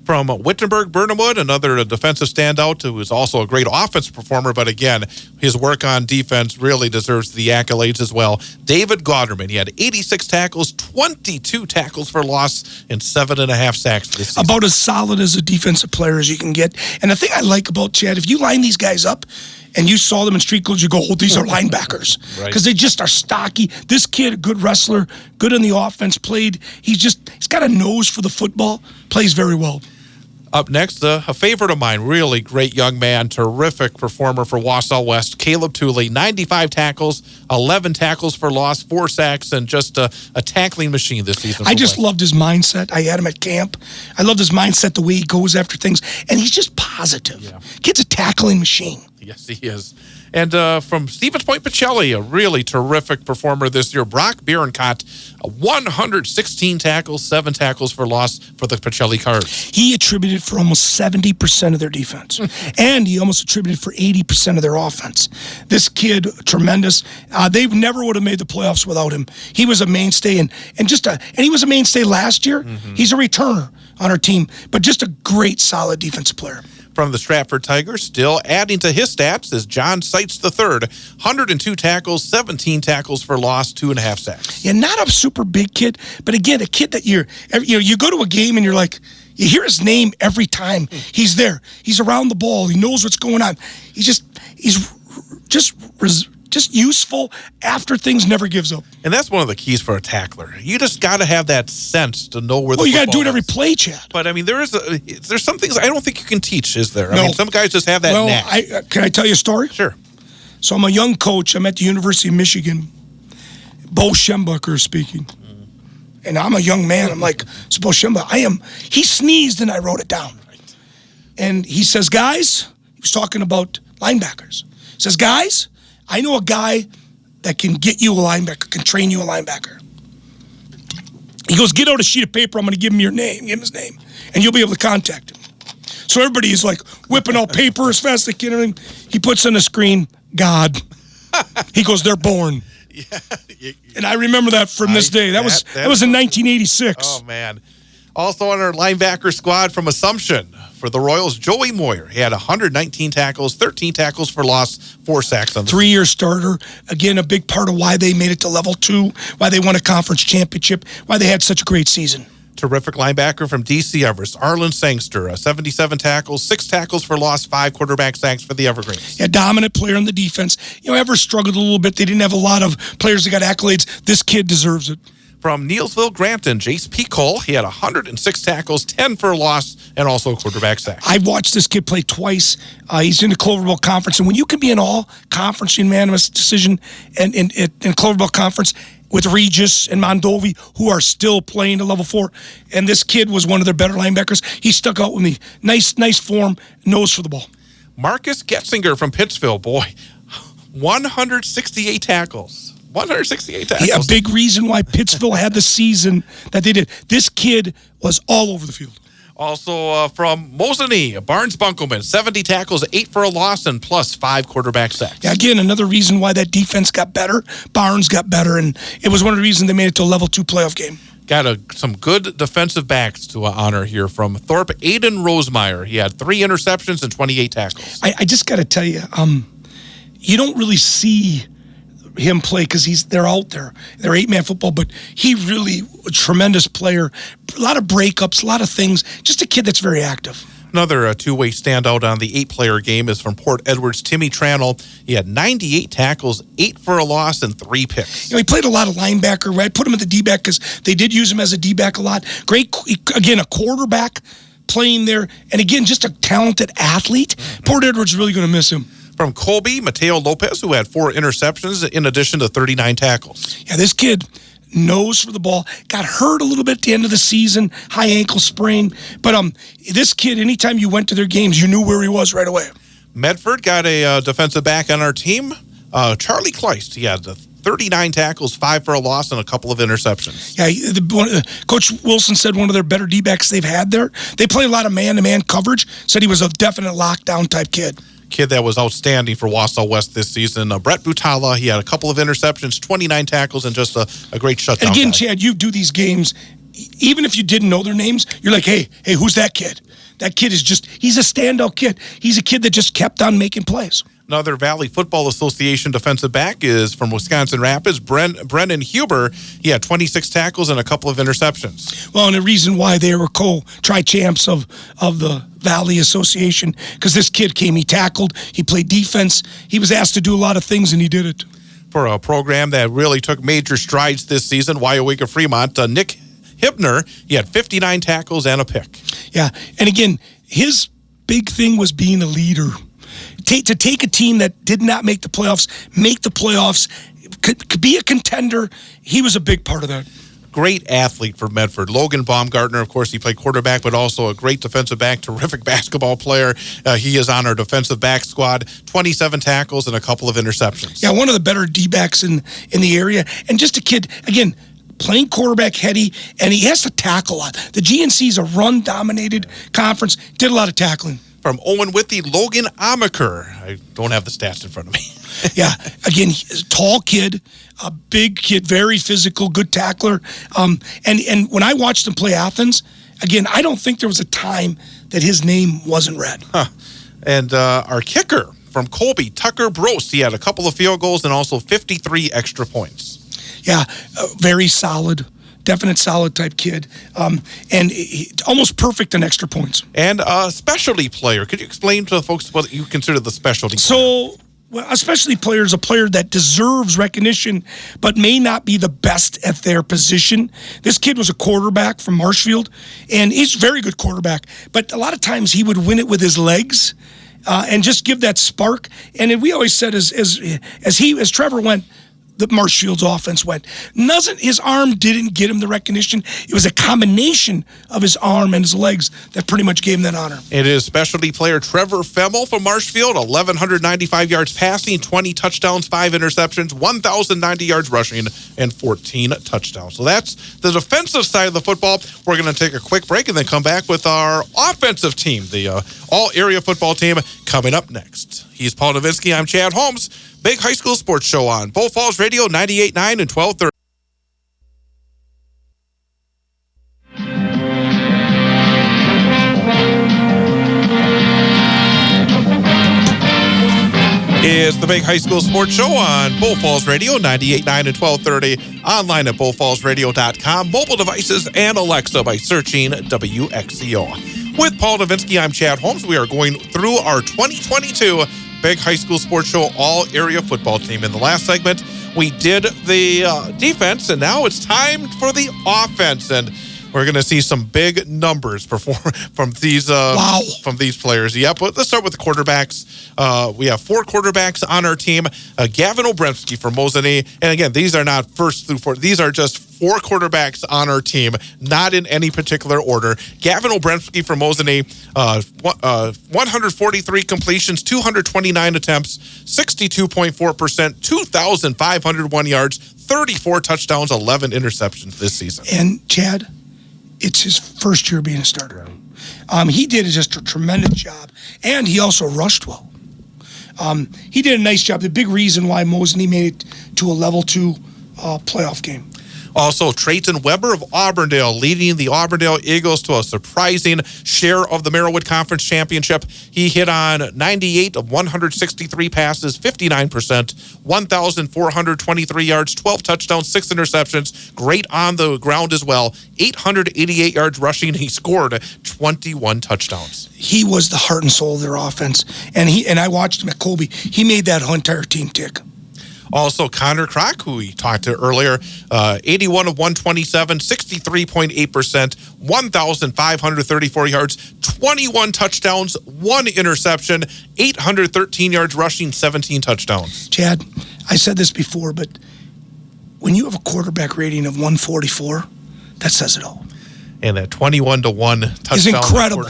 From Wittenberg, Burnhamwood, another defensive standout who is also a great offensive performer, but again, his work on defense really deserves the accolades as well. David Gauderman, he had 86 tackles, 22 tackles for loss, and 7.5 sacks this season. About as solid as a defensive player as you can get. And the thing I like about Chad, if you line these guys up, and you saw them in street clothes, you go, oh, these are linebackers. Because they just are stocky. This kid, a good wrestler, good in the offense, he's got a nose for the football, plays very well. Up next, a favorite of mine, really great young man, terrific performer for Wausau West, Caleb Tooley, 95 tackles, 11 tackles for loss, 4 sacks, and just a tackling machine this season. I just loved his mindset. I had him at camp. I loved his mindset, the way he goes after things, and he's just positive. Yeah. Kid's a tackling machine. Yes, he is. And from Stevens Point Pacelli, a really terrific performer this year, Brock Bierenkott, 116 tackles, 7 tackles for loss for the Pacelli Cards. He attributed for almost 70% of their defense, and he almost attributed for 80% of their offense. This kid, tremendous. They never would have made the playoffs without him. He was a mainstay, and he was a mainstay last year. Mm-hmm. He's a returner on our team, but just a great, solid defensive player. From the Stratford Tigers, still adding to his stats is John Seitz III, 102 tackles, 17 tackles for loss, 2.5 sacks. Yeah, not a super big kid, but again, a kid that you go to a game and you're like, you hear his name every time he's there. He's around the ball. He knows what's going on. He's just useful after things, never gives up. And that's one of the keys for a tackler. You just got to have that sense to know where the football is. You got to do it every play, Chad. But, I mean, there's some things I don't think you can teach, is there? I mean, some guys just have that knack. Can I tell you a story? Sure. So I'm a young coach. I'm at the University of Michigan. Bo Schembacher is speaking. And I'm a young man. I'm like, it's Bo Schembacher. He sneezed and I wrote it down. Right. And he says, guys, he was talking about linebackers. He says, guys, I know a guy that can get you a linebacker, can train you a linebacker. He goes, get out a sheet of paper. I'm going to give him your name, give him his name, and you'll be able to contact him. So everybody is like whipping out paper as fast as they can. He puts on the screen, God. He goes, they're born. Yeah. And I remember that from this day. That was in 1986. Oh, man. Also on our linebacker squad from Assumption for the Royals, Joey Moyer. He had 119 tackles, 13 tackles for loss, 4 sacks on the 3-year starter. Again, a big part of why they made it to level 2, why they won a conference championship, why they had such a great season. Terrific linebacker from D.C. Everest, Arlen Sangster, 77 tackles, 6 tackles for loss, 5 quarterback sacks for the Evergreens. Yeah, dominant player on the defense. Everest struggled a little bit. They didn't have a lot of players that got accolades. This kid deserves it. From Neilsville, Granton, Jace P. Cole. He had 106 tackles, 10 for a loss, and also a quarterback sack. I watched this kid play twice. He's in the Clover Bowl Conference, and when you can be an all-conference unanimous decision in Clover Bowl Conference with Regis and Mondovi, who are still playing to level 4, and this kid was one of their better linebackers. He stuck out with me. Nice form, nose for the ball. Marcus Getzinger from Pittsville, boy, 168 tackles. 168 tackles. Yeah, a big reason why Pittsville had the season that they did. This kid was all over the field. Also from Mosinee, Barnes Bunkelman, 70 tackles, 8 for a loss, and plus 5 quarterback sacks. Yeah, again, another reason why that defense got better. Barnes got better, and it was one of the reasons they made it to a level 2 playoff game. Got some good defensive backs to honor here from Thorpe. Aiden Rosemeyer, he had 3 interceptions and 28 tackles. I just got to tell you, you don't really see him play because they're out there. They're 8-man football, but he really a tremendous player. A lot of breakups, a lot of things. Just a kid that's very active. Another two-way standout on the 8-player game is from Port Edwards, Timmy Tranel. He had 98 tackles, 8 for a loss, and 3 picks. He played a lot of linebacker. I put him at the D-back because they did use him as a D-back a lot. Great, again, a quarterback playing there. And again, just a talented athlete. Port Edwards is really going to miss him. From Colby, Mateo Lopez, who had 4 interceptions in addition to 39 tackles. Yeah, this kid nose for the ball. Got hurt a little bit at the end of the season, high ankle sprain. But this kid, anytime you went to their games, you knew where he was right away. Medford got a defensive back on our team, Charlie Kleist. He had 39 tackles, 5 for a loss, and a couple of interceptions. Yeah, Coach Wilson said one of their better D-backs they've had there. They play a lot of man-to-man coverage. Said he was a definite lockdown type kid. Kid that was outstanding for Wausau West this season. Brett Butala, he had a couple of interceptions, 29 tackles, and just a great shutdown. And again, Chad, you do these games, even if you didn't know their names, you're like, hey, who's that kid? That kid is he's a standout kid. He's a kid that just kept on making plays. Another Valley Football Association defensive back is from Wisconsin Rapids, Brennan Huber. He had 26 tackles and a couple of interceptions. Well, and the reason why they were tri-champs of the Valley Association, because this kid came, he tackled, he played defense, he was asked to do a lot of things, and he did it. For a program that really took major strides this season, Wyowega Fremont, Nick Hibner, he had 59 tackles and a pick. Yeah, and again, his big thing was being a leader. To take a team that did not make the playoffs, could be a contender, he was a big part of that. Great athlete for Medford. Logan Baumgartner, of course, he played quarterback, but also a great defensive back, terrific basketball player. He is on our defensive back squad, 27 tackles and a couple of interceptions. Yeah, one of the better D-backs in the area. And just a kid, again, playing quarterback heady, and he has to tackle a lot. The GNC is a run-dominated conference, did a lot of tackling. From Owen Withy, Logan Amaker. I don't have the stats in front of me. Yeah, again, tall kid, a big kid, very physical, good tackler. And when I watched him play Athens, again, I don't think there was a time that his name wasn't read. Huh. And our kicker from Colby, Tucker Brost, he had a couple of field goals and also 53 extra points. Yeah, very solid. Definite solid type kid, and almost perfect in extra points. And a specialty player. Could you explain to the folks what you consider the specialty player? Well, a specialty player is a player that deserves recognition, but may not be the best at their position. This kid was a quarterback from Marshfield, and he's a very good quarterback. But a lot of times he would win it with his legs, and just give that spark. And we always said as Trevor went, the Marshfield's offense went. His arm didn't get him the recognition. It was a combination of his arm and his legs that pretty much gave him that honor. It is specialty player Trevor Femmel from Marshfield, 1,195 yards passing, 20 touchdowns, 5 interceptions, 1,090 yards rushing, and 14 touchdowns. So that's the defensive side of the football. We're going to take a quick break and then come back with our offensive team, the all-area football team, coming up next. He's Paul Nowinski. I'm Chad Holmes. Big High School Sports Show on Bull Falls Radio 98.9 and 1230. Is the Big High School Sports Show on Bull Falls Radio 98.9 and 1230. Online at bullfallsradio.com. Mobile devices and Alexa by searching WXCO. With Paul Novinsky, I'm Chad Holmes. We are going through our 2022 Big High School Sports Show all-area football team. In the last segment, we did the defense, and now it's time for the offense. And we're going to see some big numbers perform from these from these players. Yep. Let's start with the quarterbacks. We have 4 quarterbacks on our team. Gavin Obremski from Mosinee. And again, these are not first through 4. These are just 4 quarterbacks on our team, not in any particular order. Gavin Obremski from Mosinee, 143 completions, 229 attempts, 62.4%, 2,501 yards, 34 touchdowns, 11 interceptions this season. And Chad, it's his first year being a starter. He did just a tremendous job, and he also rushed well. He did a nice job. The big reason why Mosinee made it to a level 2 playoff game. Also, Trayton Weber of Auburndale leading the Auburndale Eagles to a surprising share of the Merrillwood Conference Championship. He hit on 98 of 163 passes, 59%, 1,423 yards, 12 touchdowns, 6 interceptions. Great on the ground as well. 888 yards rushing. He scored 21 touchdowns. He was the heart and soul of their offense. And I watched him at Colby. He made that entire team tick. Also, Connor Krach, who we talked to earlier, 81 of 127, 63.8%, 1,534 yards, 21 touchdowns, 1 interception, 813 yards rushing, 17 touchdowns. Chad, I said this before, but when you have a quarterback rating of 144, that says it all. And that 21-1 touchdown. Is incredible.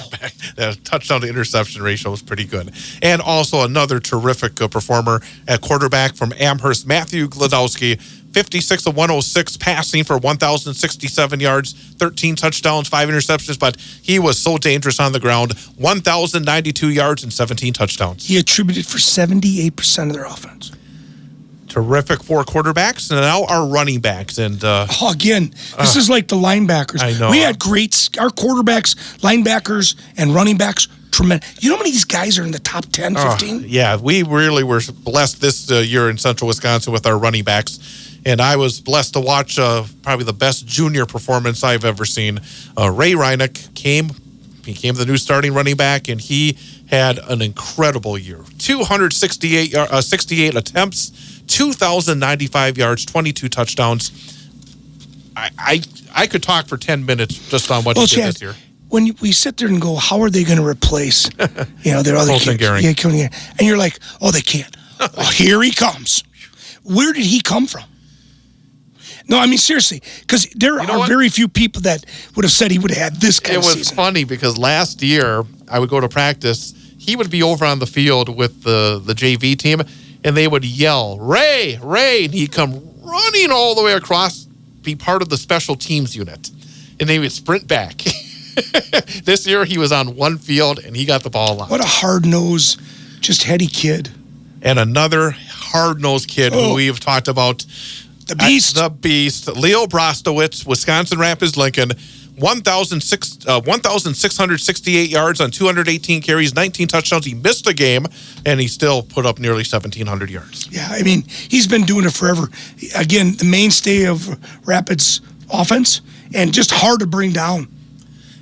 That touchdown to interception ratio was pretty good. And also another terrific performer at quarterback from Amherst, Matthew Gladowski, 56 of 106 passing for 1,067 yards, 13 touchdowns, 5 interceptions, but he was so dangerous on the ground, 1,092 yards and 17 touchdowns. He attributed for 78% of their offense. Terrific 4 quarterbacks, and now our running backs. And again, this is like the linebackers. I know. We had our quarterbacks, linebackers, and running backs. Tremendous. You know how many of these guys are in the top 10, 15? Yeah, we really were blessed this year in Central Wisconsin with our running backs. And I was blessed to watch probably the best junior performance I've ever seen. Ray Reinick became the new starting running back, and he had an incredible year. 68 attempts, 2,095 yards, 22 touchdowns. I could talk for 10 minutes just on what he did this year. When we sit there and go, how are they going to replace, their other kids? Yeah, and you're like, oh, they can't. Oh, here he comes. Where did he come from? No, I mean, seriously, because there are very few people that would have said he would have had this kind of season. It was funny because last year I would go to practice. He would be over on the field with the JV team, and they would yell, Ray, Ray, and he'd come running all the way across, be part of the special teams unit, and they would sprint back. This year he was on one field, and he got the ball out. What a hard-nosed, just heady kid. And another hard-nosed kid who we've talked about. The Beast. The Beast. Leo Brostowitz, Wisconsin Rapids Lincoln, 1,668 yards on 218 carries, 19 touchdowns. He missed a game, and he still put up nearly 1,700 yards. Yeah, I mean, he's been doing it forever. Again, the mainstay of Rapids offense, and just hard to bring down.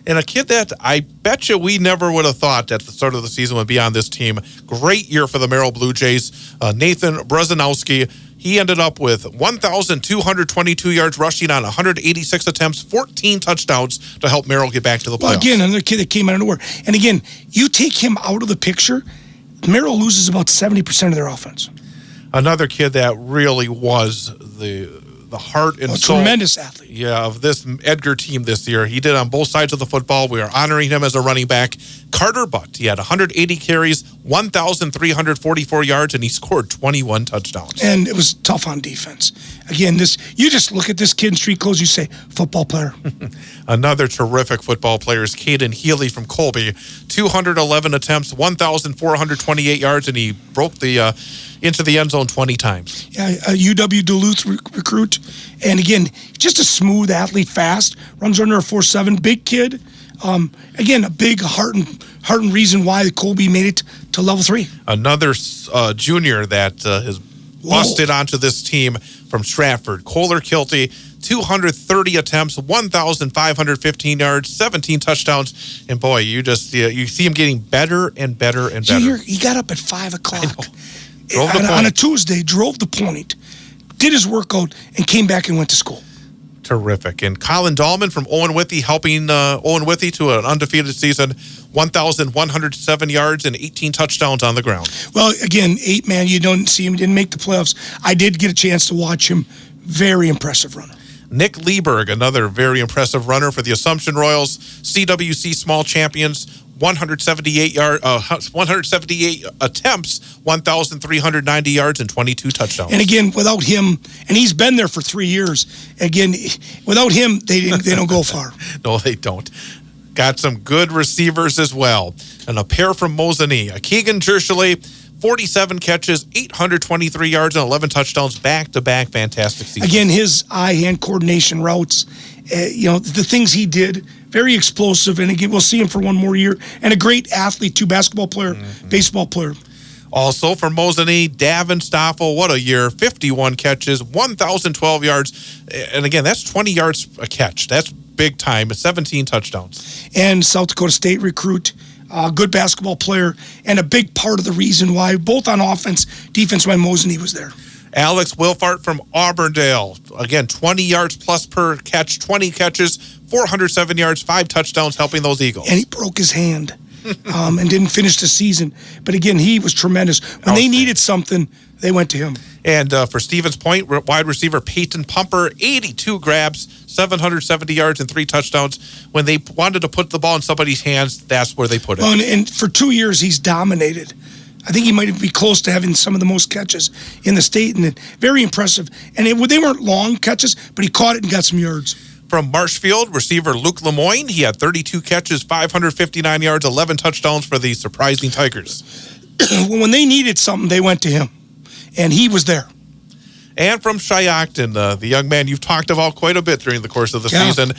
And a kid that I bet you we never would have thought at the start of the season would be on this team. Great year for the Merrill Blue Jays. Nathan Brzezinowski. He ended up with 1,222 yards rushing on 186 attempts, 14 touchdowns to help Merrill get back to the playoffs. Well, again, another kid that came out of nowhere. And again, you take him out of the picture, Merrill loses about 70% of their offense. Another kid that really was the the heart and soul. Tremendous athlete. Yeah, of this Edgar team this year. He did on both sides of the football. We are honoring him as a running back. Carter Butt, he had 180 carries, 1,344 yards, and he scored 21 touchdowns. And it was tough on defense. Again, you just look at this kid in street clothes, you say, football player. Another terrific football player is Caden Healy from Colby. 211 attempts, 1,428 yards, and he broke the into the end zone 20 times. Yeah, a UW Duluth recruit. And again, just a smooth athlete, fast, runs under a 4.7, big kid. Again, a big heart and reason why Colby made it to level 3. Another junior that has busted onto this team from Stratford, Kohler Kilty, 230 attempts, 1,515 yards, 17 touchdowns, and boy, you see him getting better and better and better. He got up at 5 o'clock on a Tuesday, drove the point, did his workout, and came back and went to school. Terrific. And Colin Dahlman from Owen Withee, helping Owen Withee to an undefeated season, 1,107 yards and 18 touchdowns on the ground. Well, again, 8-man, you don't see him, didn't make the playoffs. I did get a chance to watch him. Very impressive runner. Nick Lieberg, another very impressive runner for the Assumption Royals, CWC Small Champions, 178 attempts, 1,390 yards, and 22 touchdowns. And again, without him, and he's been there for 3 years. Again, without him, they don't go far. No, they don't. Got some good receivers as well. And a pair from Mosinee, Keegan Jershele, 47 catches, 823 yards, and 11 touchdowns, back-to-back fantastic seasons. Again, his eye-hand coordination routes, the things he did, very explosive. And again, we'll see him for one more year. And a great athlete, too, basketball player, baseball player. Also for Mosinee, Davin Stoffel, what a year, 51 catches, 1,012 yards. And again, that's 20 yards a catch. That's big time, 17 touchdowns. And South Dakota State recruit, good basketball player, and a big part of the reason why, both on offense, defense, why Mosinee was there. Alex Wilfart from Auburndale. Again, 20 yards plus per catch, 20 catches, 407 yards, 5 touchdowns, helping those Eagles. And he broke his hand and didn't finish the season. But again, he was tremendous. When they needed something, they went to him. And for Stevens Point, wide receiver Peyton Pumper, 82 grabs, 770 yards, and 3 touchdowns. When they wanted to put the ball in somebody's hands, that's where they put it. Well, and for 2 years, he's dominated. I think he might be close to having some of the most catches in the state, and very impressive. And they weren't long catches, but he caught it and got some yards. From Marshfield, receiver Luke Lemoyne, he had 32 catches, 559 yards, 11 touchdowns for the surprising Tigers. When they needed something, they went to him, and he was there. And from Shiocton, the young man you've talked about quite a bit during the course of the season,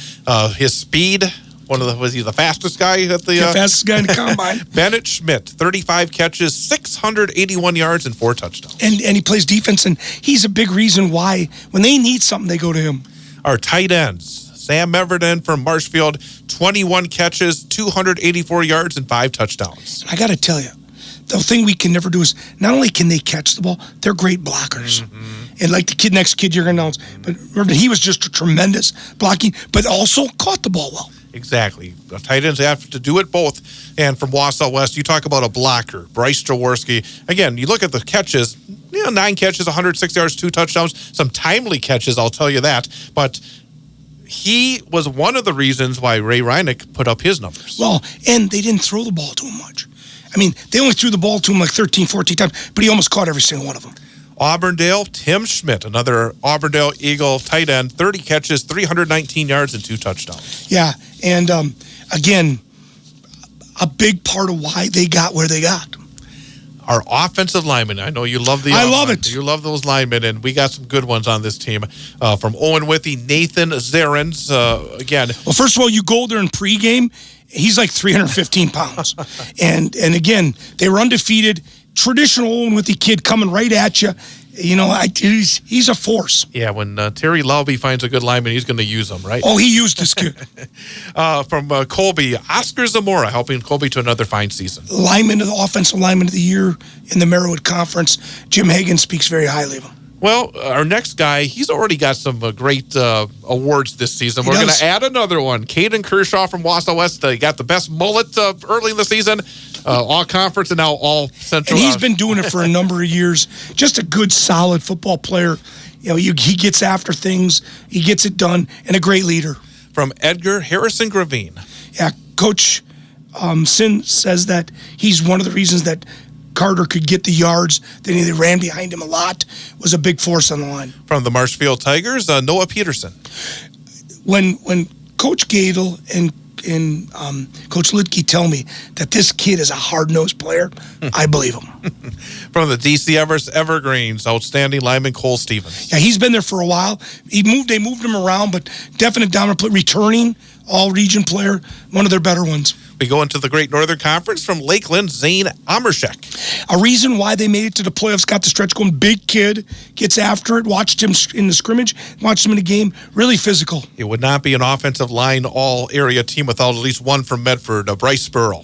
his speed. Was he the fastest guy at the fastest guy in the combine? Bennett Schmidt, 35 catches, 681 yards, and 4 touchdowns. And he plays defense, and he's a big reason why when they need something, they go to him. Our tight ends, Sam Everton from Marshfield, 21 catches, 284 yards, and 5 touchdowns. I got to tell you, the thing we can never do is not only can they catch the ball, they're great blockers. And like the next kid you're going to announce, but remember, he was just a tremendous blocking, but also caught the ball well. Exactly. The tight ends have to do it both. And from Wausau West, you talk about a blocker, Bryce Jaworski. Again, you look at the catches, 9 catches, 106 yards, 2 touchdowns, some timely catches, I'll tell you that. But he was one of the reasons why Ray Reinick put up his numbers. Well, and they didn't throw the ball to him much. I mean, they only threw the ball to him like 13, 14 times, but he almost caught every single one of them. Auburndale, Tim Schmidt, another Auburndale Eagle tight end, 30 catches, 319 yards, and 2 touchdowns. Yeah, and again, a big part of why they got where they got. Our offensive linemen, I know you love the I love it. You love those linemen, and we got some good ones on this team. From Owen Withee, Nathan Zarens, again. Well, first of all, you go there in pregame, he's like 315 pounds. and again, they were undefeated. Traditional Owen Withee kid coming right at you. He's a force. Yeah, when Terry Laube finds a good lineman, he's going to use them, right? Oh, he used this kid. From Colby, Oscar Zamora, helping Colby to another fine season. Offensive lineman of the year in the Merriwood Conference. Jim Hagan speaks very highly of him. Well, our next guy, he's already got some great awards this season. We're going to add another one. Caden Kershaw from Wausau West. He got the best mullet early in the season. All conference and now all central. And he's been doing it for a number of years. Just a good, solid football player. He gets after things, he gets it done, and a great leader. From Edgar Harrison Gravine. Yeah, Coach Sin says that he's one of the reasons that Carter could get the yards. Then he ran behind him a lot, was a big force on the line. From the Marshfield Tigers, Noah Peterson. When Coach Gadel and Coach Lidke tell me that this kid is a hard-nosed player, I believe him. From the DC Evergreens, outstanding lineman Cole Stevens. Yeah, he's been there for a while. They moved him around, but definite dominant play, returning all-region player, one of their better ones. We go into the Great Northern Conference from Lakeland, Zane Amershek. A reason why they made it to the playoffs, got the stretch going. Big kid, gets after it, watched him in the scrimmage, watched him in the game, really physical. It would not be an offensive line all-area team without at least one from Medford, Bryce Spurl.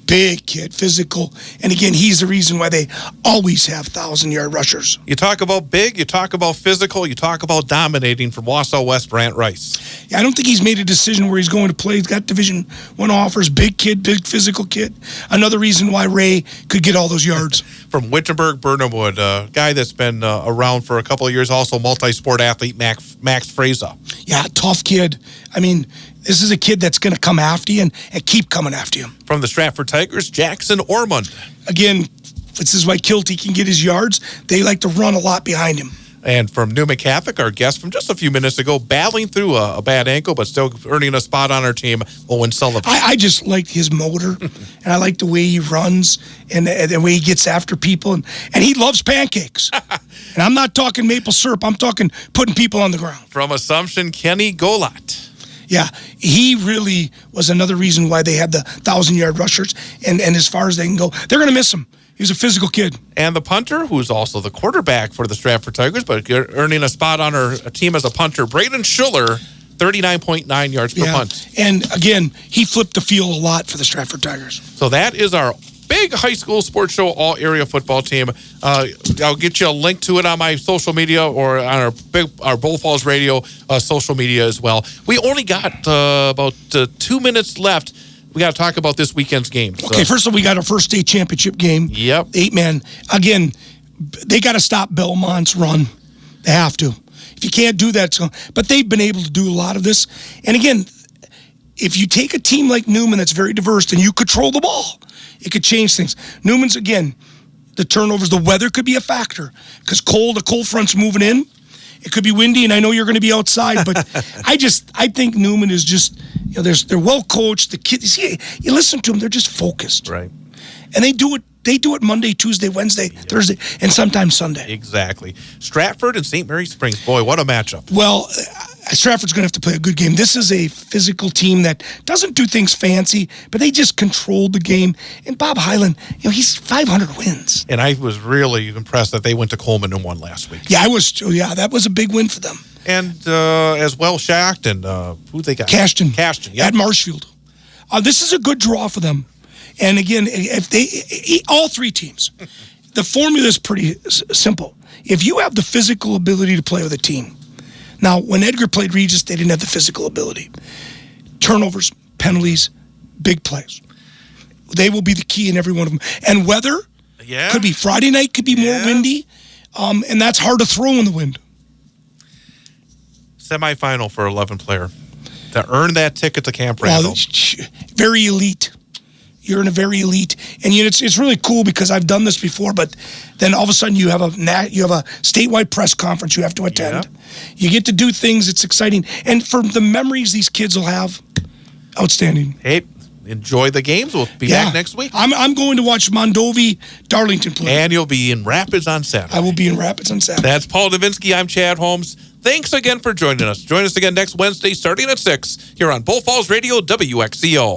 Big kid, physical. And again, he's the reason why they always have 1,000-yard rushers. You talk about big, you talk about physical, you talk about dominating from Wausau West, Brant Rice. Yeah, I don't think he's made a decision where he's going to play. He's got Division I offers, big kid, big physical kid. Another reason why Ray could get all those yards. From Wittenberg, Burnhamwood, a guy that's been around for a couple of years, also multi-sport athlete, Max Fraser. Yeah, tough kid. I mean, this is a kid that's going to come after you and keep coming after you. From the Stratford Tigers, Jackson Ormond. Again, this is why Kilty can get his yards. They like to run a lot behind him. And from Newman Catholic, our guest from just a few minutes ago, battling through a bad ankle, but still earning a spot on our team, Owen Sullivan. I just like his motor, and I like the way he runs and the way he gets after people. And he loves pancakes. And I'm not talking maple syrup. I'm talking putting people on the ground. From Assumption, Kenny Golat. Yeah, he really was another reason why they had the 1,000-yard rushers. And as far as they can go, they're going to miss him. He was a physical kid. And the punter, who's also the quarterback for the Stratford Tigers, but earning a spot on our team as a punter, Braden Schuller, 39.9 yards per punt. And again, he flipped the field a lot for the Stratford Tigers. So that is our big high school sports show all-area football team. I'll get you a link to it on my social media or on our Bull Falls Radio social media as well. We only got about 2 minutes left. We got to talk about this weekend's game. Okay, first of all, we got our first state championship game. Yep. 8-man. Again, they got to stop Belmont's run. They have to. If you can't do that, but they've been able to do a lot of this. And again, if you take a team like Newman that's very diverse and you control the ball, it could change things. Newman's, again, the turnovers, the weather could be a factor because the cold front's moving in. It could be windy, and I know you're going to be outside, but I think Newman is just, they're well coached. The kids, you listen to them, they're just focused. Right. And they do it Monday, Tuesday, Wednesday, Thursday, and sometimes Sunday. Exactly. Stratford and St. Mary Springs. Boy, what a matchup. Well, Stratford's going to have to play a good game. This is a physical team that doesn't do things fancy, but they just controlled the game. And Bob Hyland, he's 500 wins. And I was really impressed that they went to Coleman and won last week. Yeah, I was too. Yeah, that was a big win for them. And as well, Schacht and who they got? Cashton, yep. At Marshfield. This is a good draw for them. And again, if they all three teams, the formula is pretty simple. If you have the physical ability to play with a team. Now, when Edgar played Regis, they didn't have the physical ability. Turnovers, penalties, big plays. They will be the key in every one of them. And weather could be Friday night, could be more windy, and that's hard to throw in the wind. Semifinal for 11-player to earn that ticket to Camp Randall. Very elite. You're in a very elite, and it's really cool because I've done this before. But then all of a sudden you have a statewide press conference you have to attend. Yep. You get to do things. It's exciting, and for the memories these kids will have, outstanding. Hey, enjoy the games. We'll be back next week. I'm going to watch Mondovi Darlington play, and you'll be in Rapids on Saturday. I will be in Rapids on Saturday. That's Paul Davinsky. I'm Chad Holmes. Thanks again for joining us. Join us again next Wednesday starting at 6 here on Bull Falls Radio WXCO.